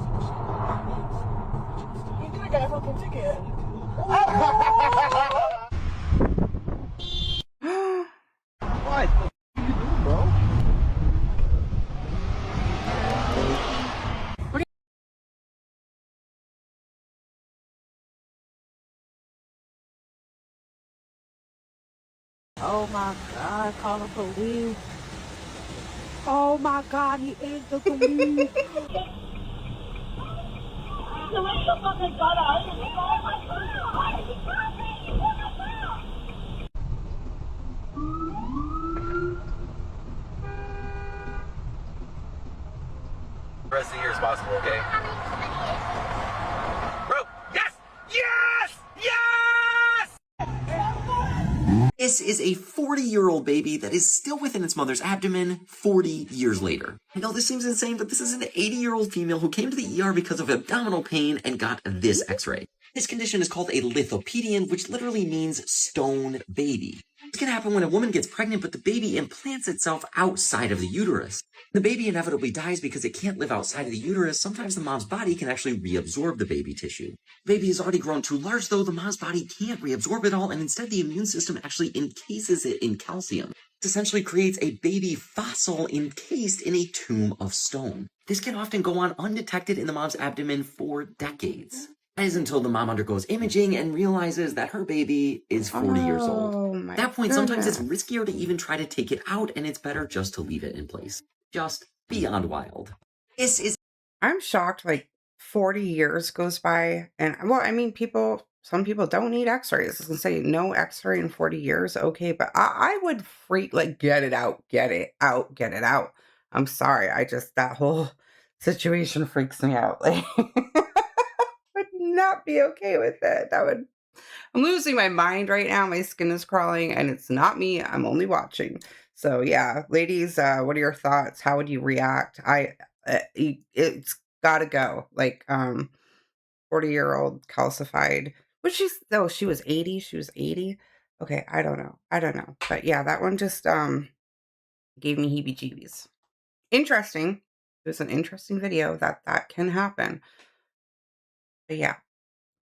You didn't get a fucking ticket. What the you doing, bro? Oh my God, call the police. Oh my God, he is the police. The rest of the year is possible, okay? Bro, yes! Yes! Yes! This is a 40-year-old baby that is still within its mother's abdomen 40 years later. I know this seems insane, but this is an 80-year-old female who came to the ER because of abdominal pain and got this x-ray. This condition is called a lithopedion, which literally means stone baby. This can happen when a woman gets pregnant, but the baby implants itself outside of the uterus. The baby inevitably dies because it can't live outside of the uterus. Sometimes the mom's body can actually reabsorb the baby tissue. The baby has already grown too large, though. The mom's body can't reabsorb it all, and instead the immune system actually encases it in calcium. This essentially creates a baby fossil encased in a tomb of stone. This can often go on undetected in the mom's abdomen for decades. That is until the mom undergoes imaging and realizes that her baby is 40 years old. At that point, sometimes it's riskier to even try to take it out, and it's better just to leave it in place. Just beyond wild. I'm shocked, like 40 years goes by, and well, I mean, some people don't need x-rays. I was gonna say no x-ray in 40 years, okay, but I would freak, like, get it out, get it out, get it out. I'm sorry, that whole situation freaks me out. Like, would not be okay with it. I'm losing my mind right now. My skin is crawling, and it's not me. I'm only watching. So yeah, ladies, what are your thoughts? How would you react? It's gotta go. Like, 40-year-old calcified. She was 80. She was 80. Okay, I don't know. But yeah, that one just gave me heebie-jeebies. Interesting. It was an interesting video that can happen. But yeah.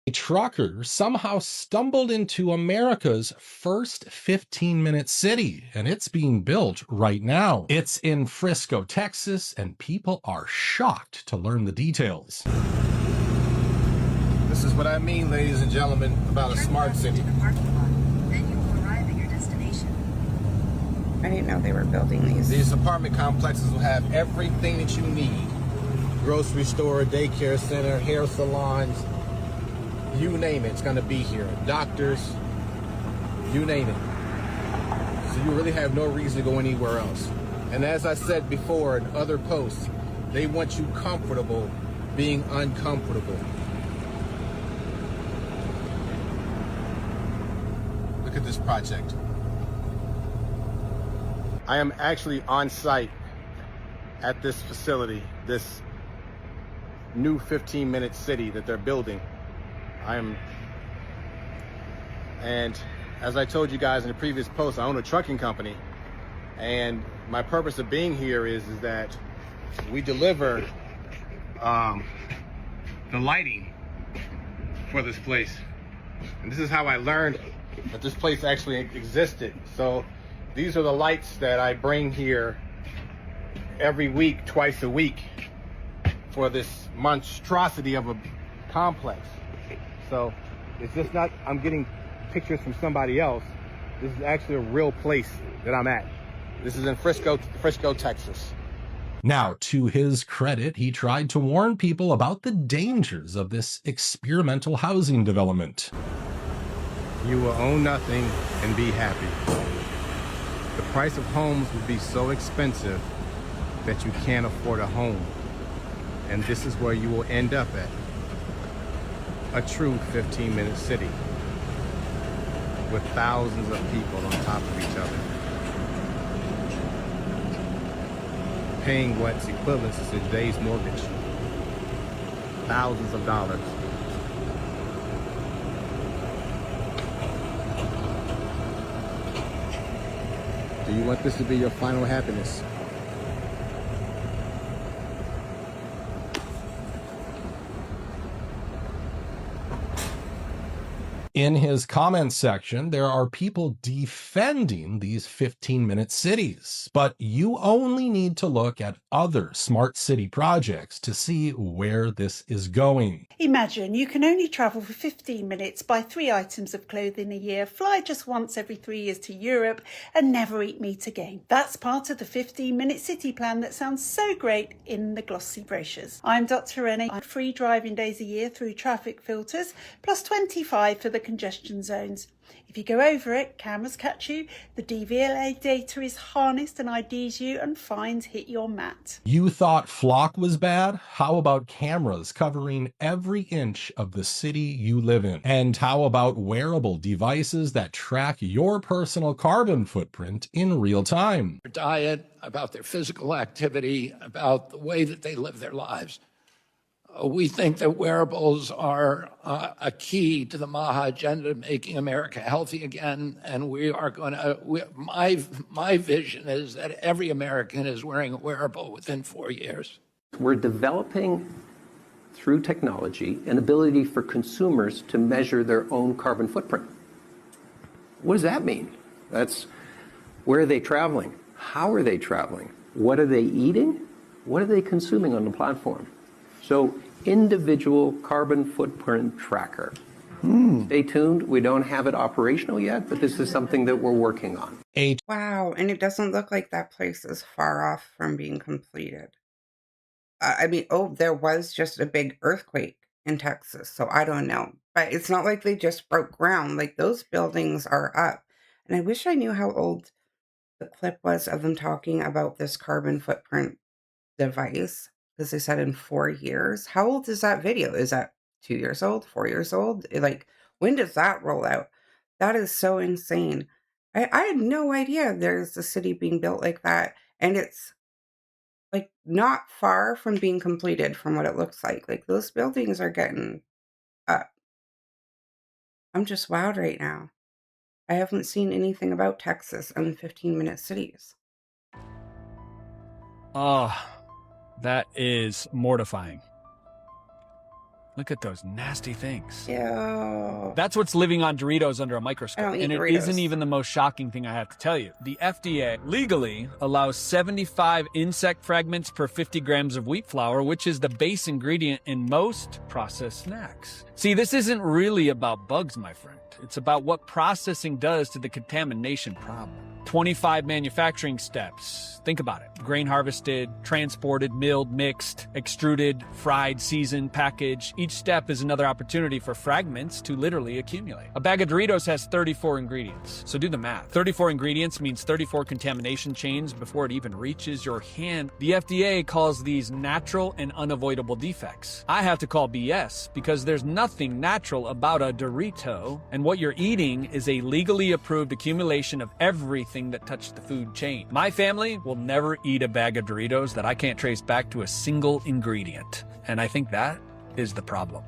A trucker somehow stumbled into America's first 15-minute city, and it's being built right now. It's in Frisco, Texas, and people are shocked to learn the details. This is what I mean, ladies and gentlemen, about a smart city. Then you will arrive at your destination. I didn't know they were building these. These apartment complexes will have everything that you need. Grocery store, daycare center, hair salons, you name it, it's gonna be here. Doctors, you name it. So you really have no reason to go anywhere else. And as I said before in other posts, they want you comfortable being uncomfortable. Look at this project. I am actually on site at this facility, this new 15-minute city that they're building. And as I told you guys in the previous post, I own a trucking company, and my purpose of being here is that we deliver the lighting for this place. And this is how I learned that this place actually existed. So these are the lights that I bring here every week, twice a week, for this monstrosity of a complex. So it's just not, I'm getting pictures from somebody else. This is actually a real place that I'm at. This is in Frisco, Texas. Now, to his credit, he tried to warn people about the dangers of this experimental housing development. You will own nothing and be happy. The price of homes will be so expensive that you can't afford a home. And this is where you will end up at. A true 15-minute city with thousands of people on top of each other, paying what's equivalent to today's mortgage, thousands of dollars. Do you want this to be your final happiness? In his comments section, there are people defending these 15-minute cities, but you only need to look at other smart city projects to see where this is going. Imagine you can only travel for 15 minutes, buy 3 items of clothing a year, fly just once every 3 years to Europe, and never eat meat again. That's part of the 15-minute city plan that sounds so great in the glossy brochures. I'm Dr. Rennie. I'm 3 driving days a year through traffic filters, plus 25 for the congestion zones. If you go over it, cameras catch you, the DVLA data is harnessed and IDs you, and fines hit your mat. You thought Flock was bad? How about cameras covering every inch of the city you live in? And how about wearable devices that track your personal carbon footprint in real time? Their diet, about their physical activity, about the way that they live their lives. We think that wearables are a key to the MAHA agenda, making America healthy again. And we are going to, my vision is that every American is wearing a wearable within 4 years. We're developing, through technology, an ability for consumers to measure their own carbon footprint. What does that mean? That's where are they traveling? How are they traveling? What are they eating? What are they consuming on the platform? So individual carbon footprint tracker. Stay tuned. We don't have it operational yet, but this is something that we're working on. Wow, and it doesn't look like that place is far off from being completed. I mean, there was just a big earthquake in Texas, so I don't know. But it's not like they just broke ground. Like, those buildings are up. And I wish I knew how old the clip was of them talking about this carbon footprint device, because they said in 4 years. How old is that video? Is that 2 years old, 4 years old? Like, when does that roll out? That is so insane. I had no idea there's a city being built like that. And it's like not far from being completed from what it looks like. Like, those buildings are getting up. I'm just wowed right now. I haven't seen anything about Texas and 15-minute cities. Oh, that is mortifying. Look at those nasty things. Ew. That's what's living on Doritos under a microscope. I don't eat And it Doritos. isn't even the most shocking thing I have to tell you. The FDA legally allows 75 insect fragments per 50 grams of wheat flour, which is the base ingredient in most processed snacks. See, this isn't really about bugs, my friend. It's about what processing does to the contamination problem. 25 manufacturing steps. Think about it. Grain harvested, transported, milled, mixed, extruded, fried, seasoned, packaged. Each step is another opportunity for fragments to literally accumulate. A bag of Doritos has 34 ingredients. So do the math. 34 ingredients means 34 contamination chains before it even reaches your hand. The FDA calls these natural and unavoidable defects. I have to call BS because there's nothing natural about a Dorito, and what you're eating is a legally approved accumulation of everything that touched the food chain. My family will never eat a bag of Doritos that I can't trace back to a single ingredient. And I think that is the problem.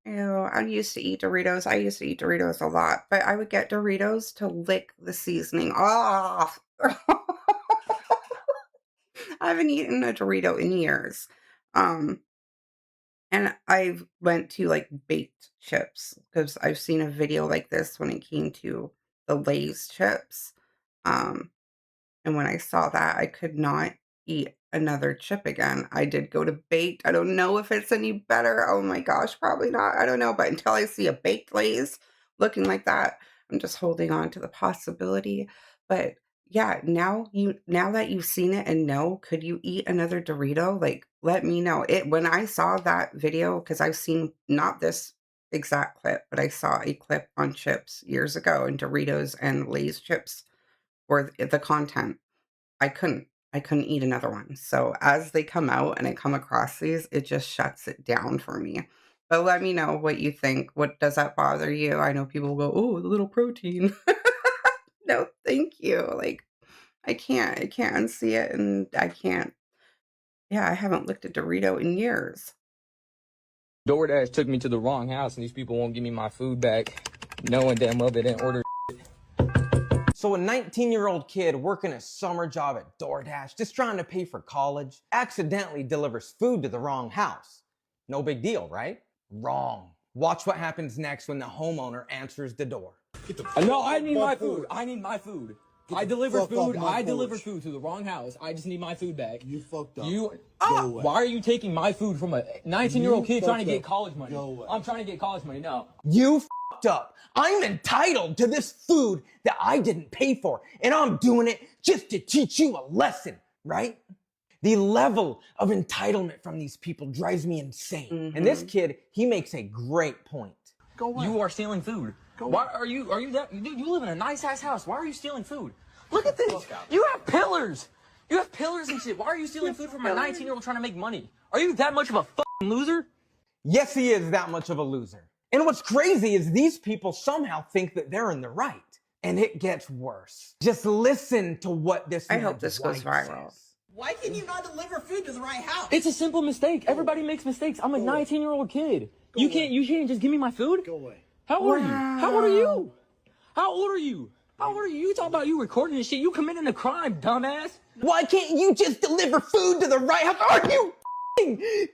Ew, I used to eat Doritos. I used to eat Doritos a lot, but I would get Doritos to lick the seasoning off. I haven't eaten a Dorito in years. And I went to like baked chips because I've seen a video like this when it came to the Lay's chips. And when I saw that, I could not eat another chip again. I did go to baked. I don't know if it's any better. Oh my gosh, probably not. I don't know. But until I see a baked Lay's looking like that, I'm just holding on to the possibility. But yeah, now that you've seen it and know, could you eat another Dorito? Like, let me know. When I saw that video, because I've seen not this exact clip, but I saw a clip on chips years ago, and Doritos and Lay's chips or the content, I couldn't eat another one. So as they come out and I come across these, it just shuts it down for me. But let me know what you think. What does that bother you? I know people will go, oh, a little protein. No, thank you. Like, I can't unsee it, and I can't. Yeah, I haven't looked at Dorito in years. DoorDash took me to the wrong house, and these people won't give me my food back, knowing damn well they didn't order. So a 19-year-old kid working a summer job at DoorDash, just trying to pay for college, accidentally delivers food to the wrong house. No big deal, right? Wrong. Watch what happens next when the homeowner answers the door. No, I need my food. I need my food. I delivered food. I delivered food to the wrong house. I just need my food back. You fucked up. Why are you taking my food from a 19-year-old kid trying to get college money? I'm trying to get college money. No. You fucked up. I'm entitled to this food that I didn't pay for, and I'm doing it just to teach you a lesson, right? The level of entitlement from these people drives me insane. And this kid, he makes a great point. You are stealing food. Why are you that? Dude, you live in a nice ass house. Why are you stealing food? Look at this. You have pillars. You have pillars and shit. Why are you stealing food from a 19-year-old trying to make money? Are you that much of a fucking loser? Yes, he is that much of a loser. And what's crazy is these people somehow think that they're in the right. And it gets worse. Just listen to what this I hope this goes viral. Says. Why can you not deliver food to the right house? It's a simple mistake. Everybody makes mistakes. I'm a 19-year-old kid. You can't just give me my food? Go away. How old are you? How old are you? How old are you? How old are you? You talk about you recording this shit. You committing a crime, dumbass. Why can't you just deliver food to the right house? Are you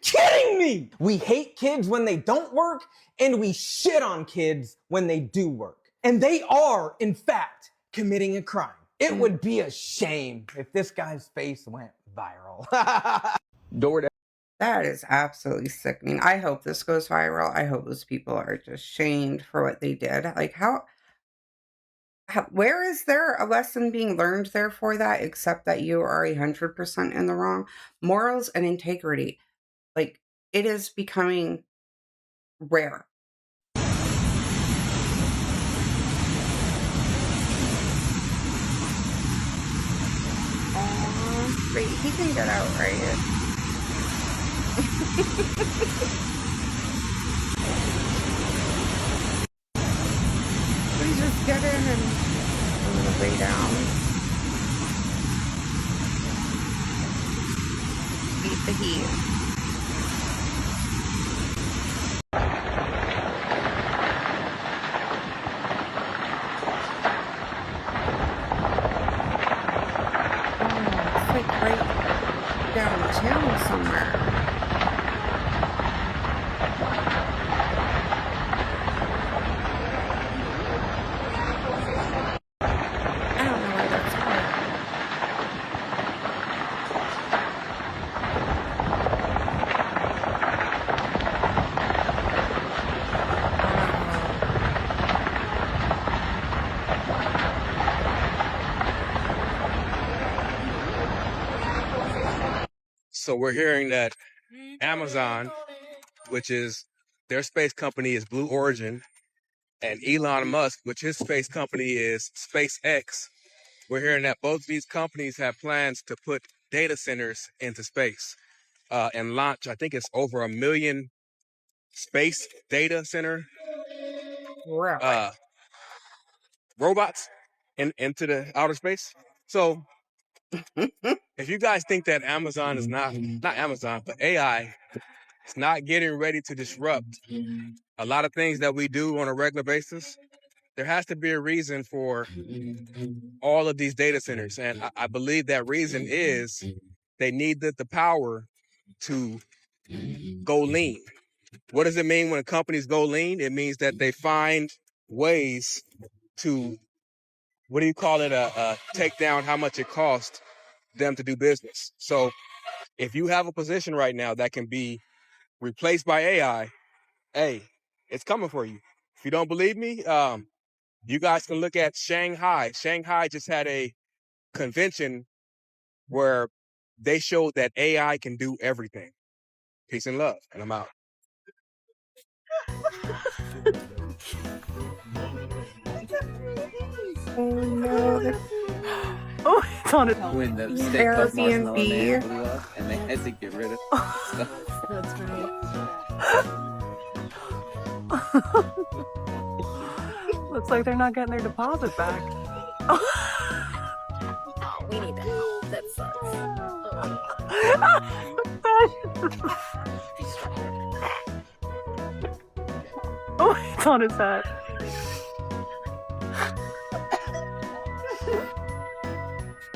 kidding me? We hate kids when they don't work, and we shit on kids when they do work. And they are, in fact, committing a crime. It would be a shame if this guy's face went viral. That is absolutely sickening. I hope this goes viral. I hope those people are just shamed for what they did. Like, where is there a lesson being learned there for that, except that you are 100% in the wrong? Morals and integrity, like, it is becoming rare. Wait, he can get out, right? Please just get in and I'm gonna lay down. Beat the heat. Oh, it's like right downtown somewhere. So we're hearing that Amazon, which is their space company is Blue Origin, and Elon Musk, which his space company is SpaceX, we're hearing that both these companies have plans to put data centers into space and launch, I think it's over 1 million space data center robots into the outer space. So if you guys think that Amazon is not Amazon, but AI is not getting ready to disrupt a lot of things that we do on a regular basis, there has to be a reason for all of these data centers. And I believe that reason is they need the power to go lean. What does it mean when companies go lean? It means that they find ways to, what do you call it, take down how much it costs them to do business. So if you have a position right now that can be replaced by AI, hey, it's coming for you. If you don't believe me, you guys can look at Shanghai. Shanghai just had a convention where they showed that AI can do everything. Peace and love, and I'm out. Oh no. Oh, it's on it. When the stick of marshmallow man Airbnb. blew up and they had to get rid of stuff. That's right. Looks like they're not getting their deposit back. We need to help. That sucks. Oh, it's on his hat.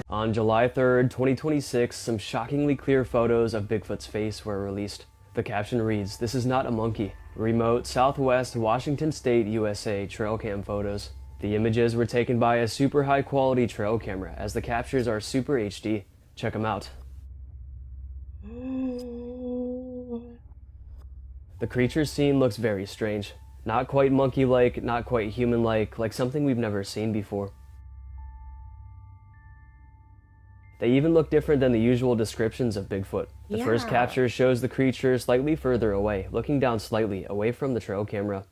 On July 3rd, 2026, some shockingly clear photos of Bigfoot's face were released. The caption reads, "This is not a monkey. Remote Southwest Washington State, USA trail cam photos. The images were taken by a super high quality trail camera as the captures are super HD. Check them out. The creature seen looks very strange. Not quite monkey-like, not quite human-like, like something we've never seen before. They even look different than the usual descriptions of Bigfoot. The first capture shows the creature slightly further away, looking down slightly, away from the trail camera.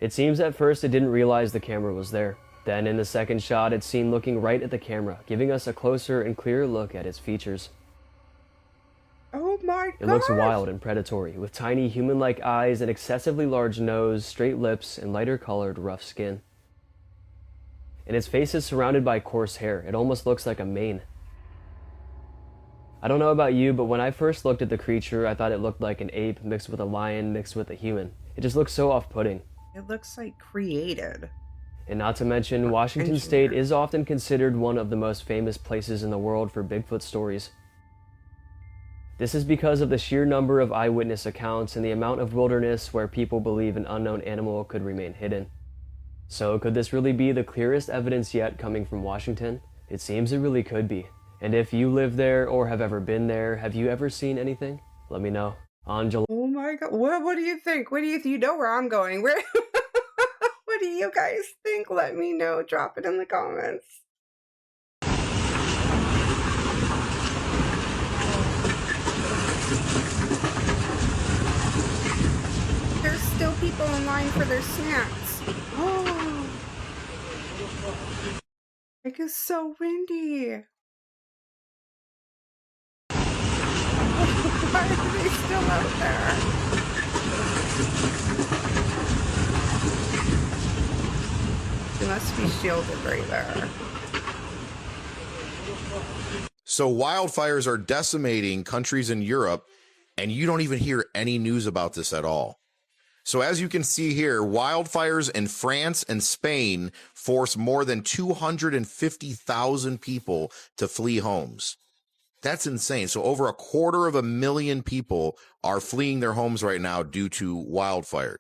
It seems at first it didn't realize the camera was there. Then in the second shot, it's seen looking right at the camera, giving us a closer and clearer look at its features. Oh my god! It looks wild and predatory, with tiny human-like eyes, an excessively large nose, straight lips, and lighter-colored, rough skin. And its face is surrounded by coarse hair. It almost looks like a mane. I don't know about you, but when I first looked at the creature, I thought it looked like an ape mixed with a lion mixed with a human. It just looks so off-putting. It looks like created. And not to mention, Washington State is often considered one of the most famous places in the world for Bigfoot stories. This is because of the sheer number of eyewitness accounts and the amount of wilderness where people believe an unknown animal could remain hidden. So could this really be the clearest evidence yet coming from Washington? It seems it really could be. And if you live there or have ever been there, have you ever seen anything? Let me know. On July... Oh my god, what do you think? You know where I'm going? Where? What do you guys think? Let me know. Drop it in the comments. There's still people in line for their snacks. Oh, it is so windy. Why are they still out there? They must be shielded right there. So wildfires are decimating countries in Europe, and you don't even hear any news about this at all. So as you can see here, wildfires in France and Spain force more than 250,000 people to flee homes. That's insane. So over 250,000 people are fleeing their homes right now due to wildfire.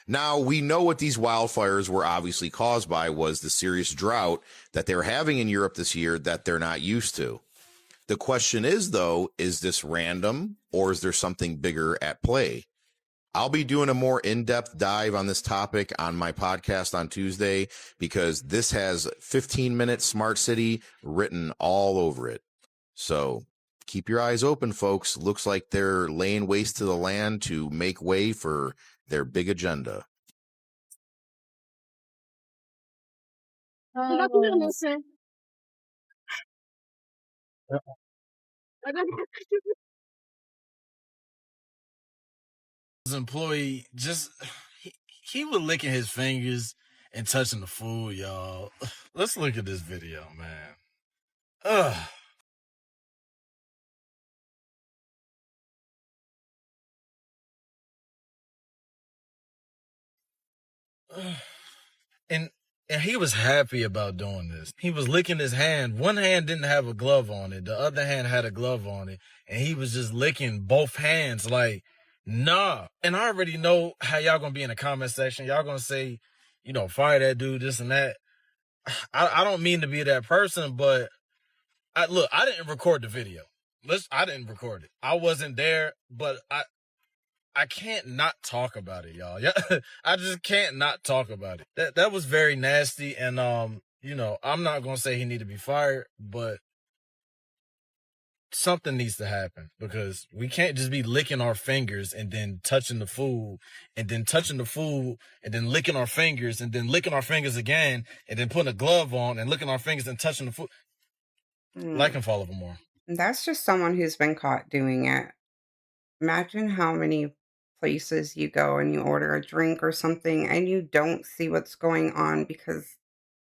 Now, we know what these wildfires were obviously caused by was the serious drought that they're having in Europe this year that they're not used to. The question is, though, is this random or is there something bigger at play? I'll be doing a more in-depth dive on this topic on my podcast on Tuesday because this has 15-minute smart city written all over it. So keep your eyes open, folks. Looks like they're laying waste to the land to make way for their big agenda. Employee he was licking his fingers and touching the food, y'all. Let's look at this video, man. Ugh. And he was happy about doing this. He was licking his hand. One hand didn't have a glove on it. The other hand had a glove on it. And he was just licking both hands like, nah. And I already know how y'all gonna be in the comment section. Y'all gonna say, you know, fire that dude, this and that. I don't mean to be that person, but I didn't record the video. I didn't record it. I wasn't there, but I can't not talk about it, y'all. Yeah, I just can't not talk about it. That was very nasty, and you know, I'm not gonna say he need to be fired, but something needs to happen because we can't just be licking our fingers and then touching the food and then touching the food and then licking our fingers and then licking our fingers again and then putting a glove on and licking our fingers and touching the food. Like and follow them more. That's just someone who's been caught doing it. Imagine how many places you go and you order a drink or something and you don't see what's going on because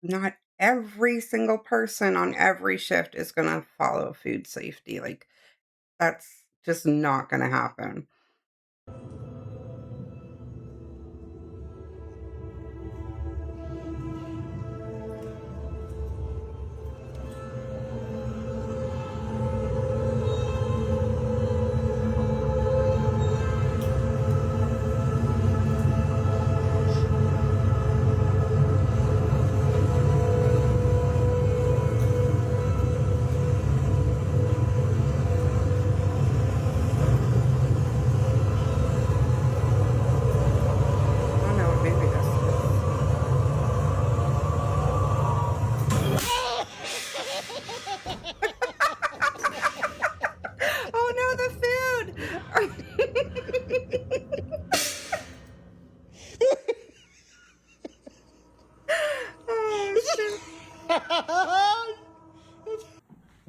not every single person on every shift is going to follow food safety. Like, that's just not going to happen.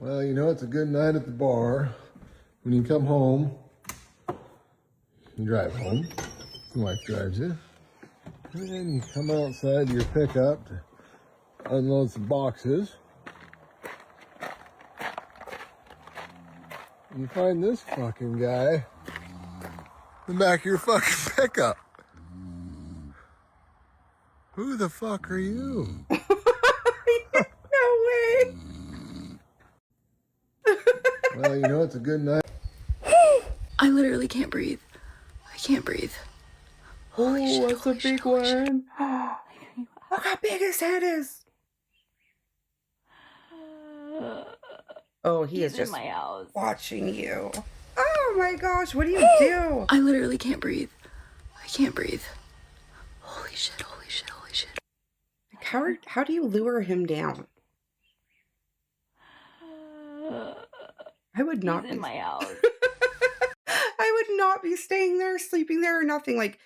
Well, you know, it's a good night at the bar. When you come home, you drive home. Your wife drives you. And then you come outside to your pickup to unload some boxes. You find this fucking guy in the back of your fucking pickup. Who the fuck are you? No way. Well, you know, it's a good night. I literally can't breathe. I can't breathe. Oh, that's a big one. Look how big his head is. Oh, he is just in my house. watching you. Oh my gosh, what do you do? I literally can't breathe. I can't breathe. Holy shit, holy shit, holy shit. How do you lure him down? I would not He's in my house. I would not be staying there, sleeping there, or nothing. Like,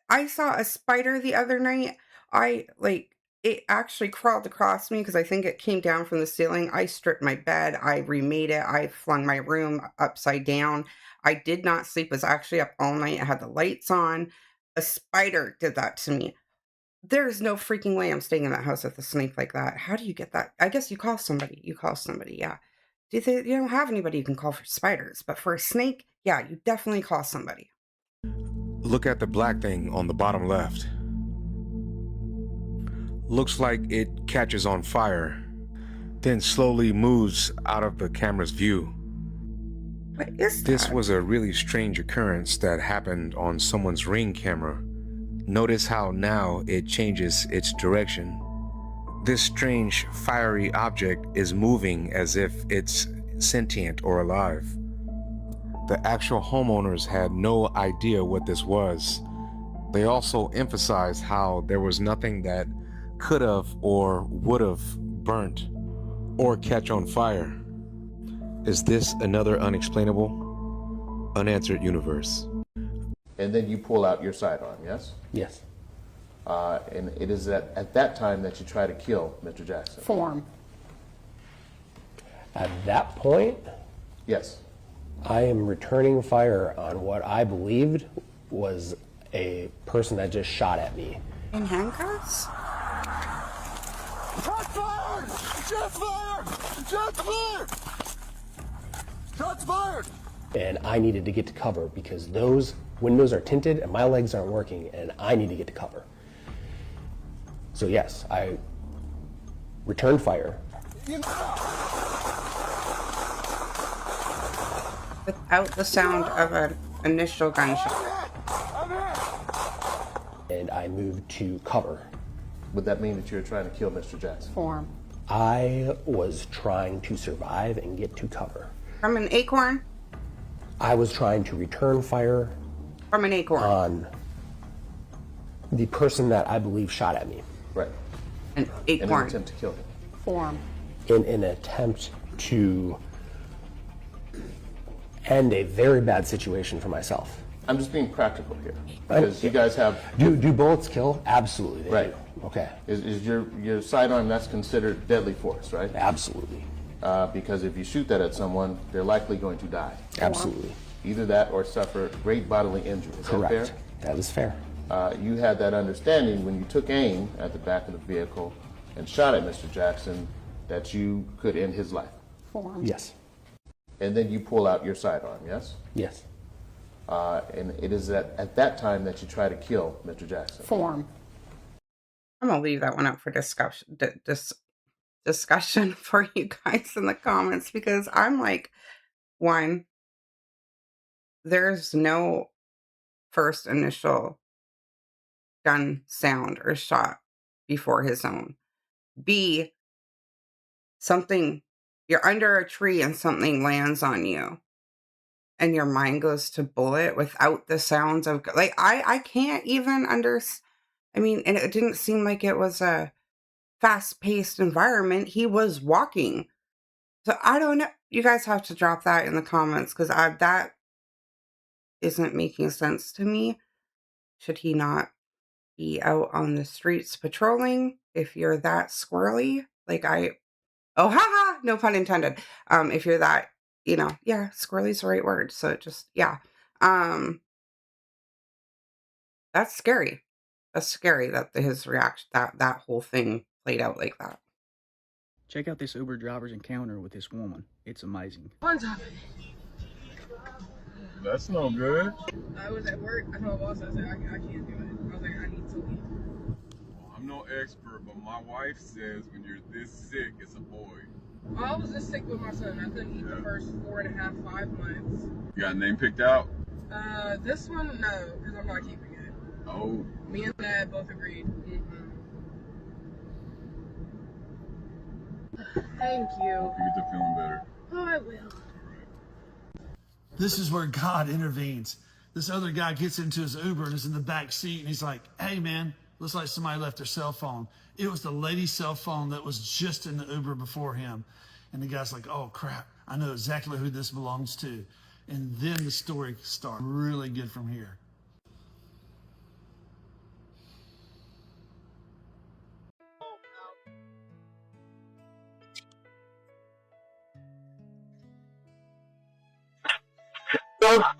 I saw a spider the other night. It actually crawled across me because I think it came down from the ceiling. I stripped my bed. I remade it. I flung my room upside down. I did not sleep. I was actually up all night. I had the lights on. A spider did that to me. There's no freaking way I'm staying in that house with a snake like that. How do you get that? I guess you call somebody. Yeah. You don't have anybody you can call for spiders, but for a snake, yeah, you definitely call somebody. Look at the black thing on the bottom left. Looks like it catches on fire, then slowly moves out of the camera's view. What is that? This was a really strange occurrence that happened on someone's Ring camera. Notice how now it changes its direction. This strange fiery object is moving as if it's sentient or alive. The actual homeowners had no idea what this was. They also emphasized how there was nothing that could have or would have burnt or catch on fire. Is this another unexplainable, unanswered universe? And then you pull out your sidearm, yes? Yes. And it is at that time that you try to kill Mr. Jackson. Form. At that point, Yes. I am returning fire on what I believed was a person that just shot at me. In handcuffs? Shots fired! Shots fired! Shots fired! Shots fired! And I needed to get to cover because those windows are tinted and my legs aren't working and I need to get to cover. So yes, I returned fire. Without the sound of an initial gunshot. And I moved to cover. Would that mean that you were trying to kill Mr. Jackson? Form. I was trying to survive and get to cover. From an acorn? I was trying to return fire From an acorn. on the person that I believe shot at me. Right. An In an acorn. attempt to kill him. Form. In an attempt to end a very bad situation for myself. I'm just being practical here. Because you guys have... Do bullets kill? Absolutely they Right. do. Okay. Is your sidearm, that's considered deadly force, right? Absolutely. Because if you shoot that at someone, they're likely going to die. Absolutely. Either that or suffer great bodily injury. Is Correct. that fair? That is fair. You had that understanding when you took aim at the back of the vehicle and shot at Mr. Jackson that you could end his life. Form. Yes. And then you pull out your sidearm, yes? Yes. And it is at that time that you try to kill Mr. Jackson. Form. I'm gonna leave that one up for discussion for you guys in the comments because I'm like, one, there's no first initial gun sound or shot before his own. B, you're under a tree and something lands on you and your mind goes to bullet without the sounds of, like, I can't even and it didn't seem like it was a fast-paced environment. He was walking. So I don't know. You guys have to drop that in the comments because that isn't making sense to me. Should he not be out on the streets patrolling if you're that squirrely? Oh, haha! No pun intended. If you're that, yeah, squirrely's the right word. So just, yeah. That's scary. That's scary that his reaction, that whole thing played out like that. Check out this Uber driver's encounter with this woman. It's amazing. That's no good. I was at work. I told my boss, I said, I can't do it. I was like, I need to leave. I'm no expert, but my wife says when you're this sick, it's a boy. I was just sick with my son. I couldn't eat the first 4.5, 5 months. You got a name picked out? This one, no, because I'm not keeping it. Oh. Me and Dad both agreed. Thank you. You get to feeling better. Oh, I will. This is where God intervenes. This other guy gets into his Uber and is in the back seat, and he's like, hey, man, looks like somebody left their cell phone. It was the lady's cell phone that was just in the Uber before him. And the guy's like, oh, crap, I know exactly who this belongs to. And then the story starts really good from here.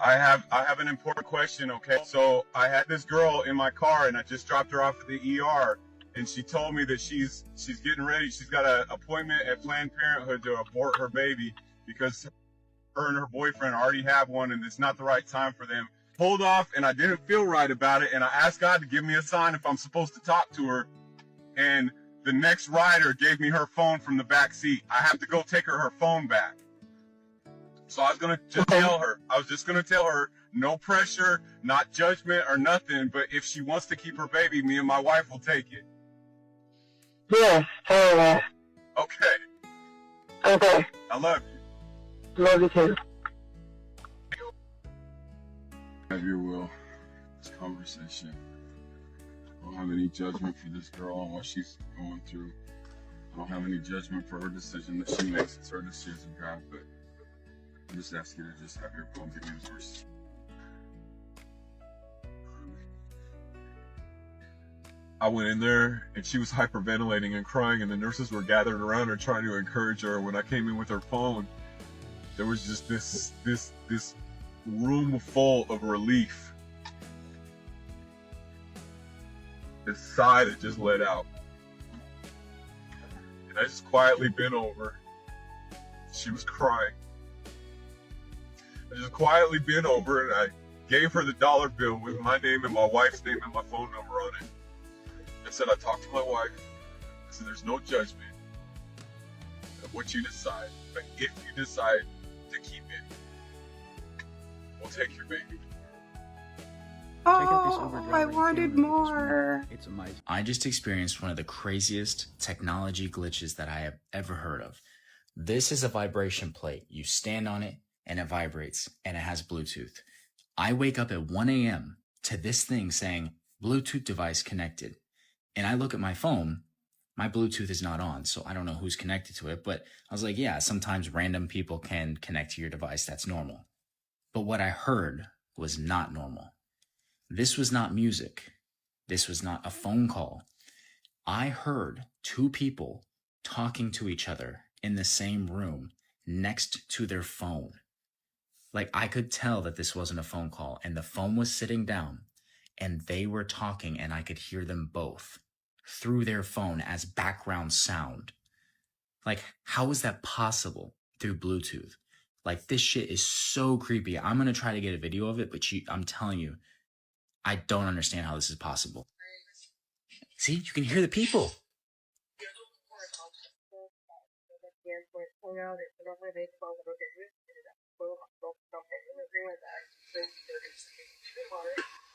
I have an important question, okay? So I had this girl in my car and I just dropped her off at the ER and she told me that she's getting ready. She's got an appointment at Planned Parenthood to abort her baby because her and her boyfriend already have one and it's not the right time for them. Pulled off and I didn't feel right about it and I asked God to give me a sign if I'm supposed to talk to her, and the next rider gave me her phone from the back seat. I have to go take her phone back. So I was just gonna tell her, no pressure, not judgment or nothing, but if she wants to keep her baby, me and my wife will take it. Yeah, tell her that. Okay. Okay. I love you. Love you too. Have your will. This conversation. I don't have any judgment for this girl and what she's going through. I don't have any judgment for her decision that she makes. It's her decision, God, but I'm just asking you to just have your will and give me the verse. I went in there and she was hyperventilating and crying and the nurses were gathered around her trying to encourage her. When I came in with her phone, there was just this room full of relief. This sigh that just let out. And I just quietly bent over. She was crying. I just quietly bent over and I gave her the dollar bill with my name and my wife's name and my phone number on it. I said, I talked to my wife. I said, there's no judgment of what you decide. But if you decide to keep it, we'll take your baby. Oh, I wanted more. It's amazing. I just experienced one of the craziest technology glitches that I have ever heard of. This is a vibration plate. You stand on it and it vibrates and it has Bluetooth. I wake up at 1 a.m. to this thing saying Bluetooth device connected. And I look at my phone, my Bluetooth is not on, so I don't know who's connected to it. But I was like, yeah, sometimes random people can connect to your device. That's normal. But what I heard was not normal. This was not music. This was not a phone call. I heard two people talking to each other in the same room next to their phone. Like, I could tell that this wasn't a phone call, and the phone was sitting down and they were talking and I could hear them both through their phone as background sound. Like, how is that possible through Bluetooth? Like, this shit is so creepy. I'm going to try to get a video of it, but I'm telling you, I don't understand how this is possible. See, you can hear the people.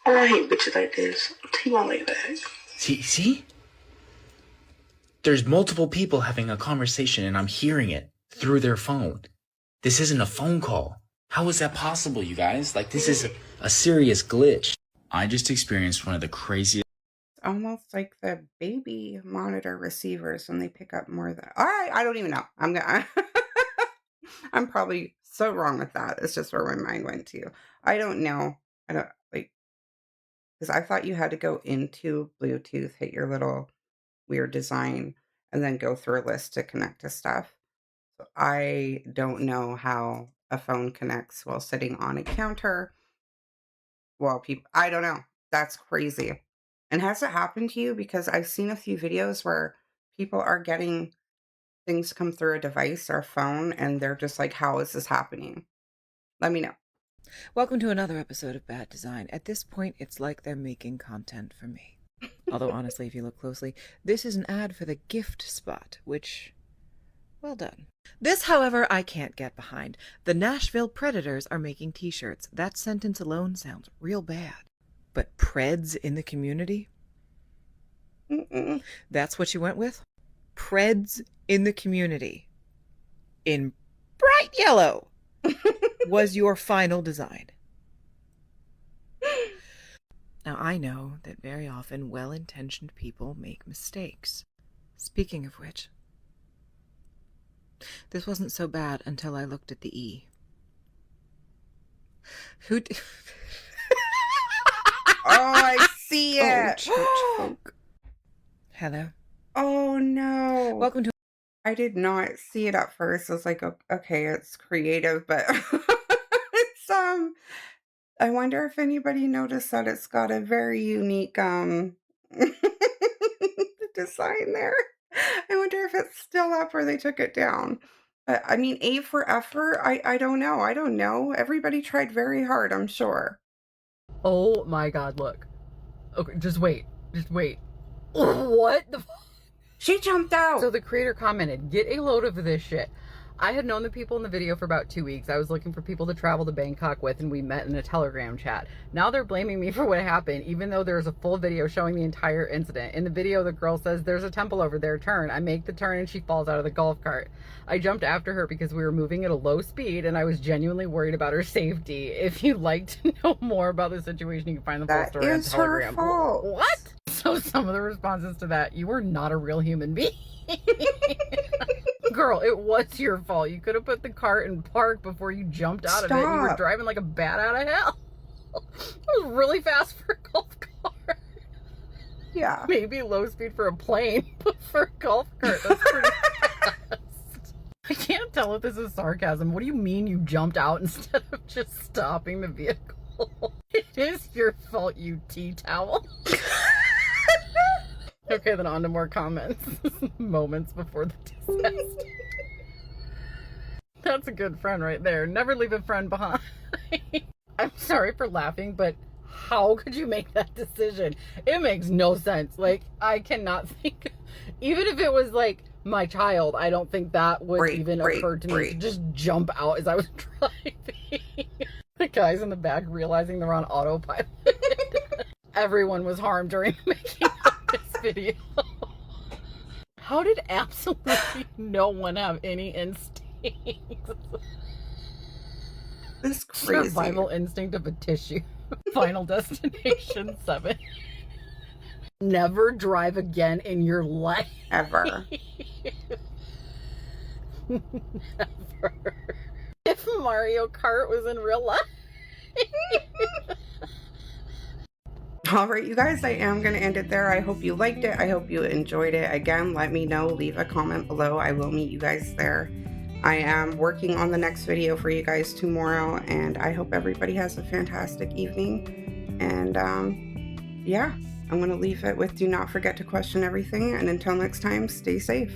I hate bitches like this. Take my way back. See? There's multiple people having a conversation and I'm hearing it through their phone. This isn't a phone call. How is that possible, you guys? Like, this is a serious glitch. I just experienced one of the craziest. Almost like the baby monitor receivers when they pick up more than. All right, I don't even know. I'm probably so wrong with that. It's just where my mind went to. I don't know. I don't like, because I thought you had to go into Bluetooth, hit your little weird design, and then go through a list to connect to stuff. I don't know how a phone connects while sitting on a counter. Well, people, I don't know. That's crazy. And has it happened to you? Because I've seen a few videos where people are getting things come through a device or a phone, and they're just like, how is this happening? Let me know. Welcome to another episode of Bad Design. At this point, it's like they're making content for me. Although, honestly, if you look closely, this is an ad for the gift spot, which, well done. This, however, I can't get behind. The Nashville Predators are making t-shirts. That sentence alone sounds real bad. But Preds in the community? That's what you went with? Preds in the community. In bright yellow was your final design. Now, I know that very often well-intentioned people make mistakes. Speaking of which, this wasn't so bad until I looked at the E. Who Oh, I see Oh, it. church folk. Hello. Oh, no. Welcome to... I did not see it at first. I was like, okay, it's creative, but it's, I wonder if anybody noticed that it's got a very unique, design there. I wonder if it's still up or they took it down. But I mean, A for effort. I don't know. I don't know. Everybody tried very hard, I'm sure. Oh my god, look. Okay, just wait. Just wait. What the She jumped out. So the creator commented, get a load of this shit. I had known the people in the video for about 2 weeks. I was looking for people to travel to Bangkok with, and we met in a Telegram chat. Now they're blaming me for what happened, even though there's a full video showing the entire incident. In the video, the girl says, there's a temple over there, turn. I make the turn and she falls out of the golf cart. I jumped after her because we were moving at a low speed and I was genuinely worried about her safety. If you'd like to know more about the situation, you can find the full story on Telegram. That is her fault. What? So some of the responses to that, you are not a real human being. Girl, it was your fault. You could have put the cart in park before you jumped out of it. You were driving like a bat out of hell. It was really fast for a golf cart. Yeah. Maybe low speed for a plane, but for a golf cart, that's pretty fast. I can't tell if this is sarcasm. What do you mean you jumped out instead of just stopping the vehicle? It is your fault, you tea towel. Okay, then on to more comments. Moments before the disaster. That's a good friend right there. Never leave a friend behind. I'm sorry for laughing, but how could you make that decision? It makes no sense. Like, I cannot think. Even if it was like my child, I don't think that would even occur to me to just jump out as I was driving. The guys in the back realizing they're on autopilot. Everyone was harmed during making this video. How did absolutely no one have any instincts? This crazy. Survival instinct of a tissue. Final Destination 7. Never drive again in your life. Ever. Never. If Mario Kart was in real life. All right, you guys, I am going to end it there. I hope you liked it. I hope you enjoyed it. Again, let me know. Leave a comment below. I will meet you guys there. I am working on the next video for you guys tomorrow, and I hope everybody has a fantastic evening. And yeah, I'm going to leave it with do not forget to question everything. And until next time, stay safe.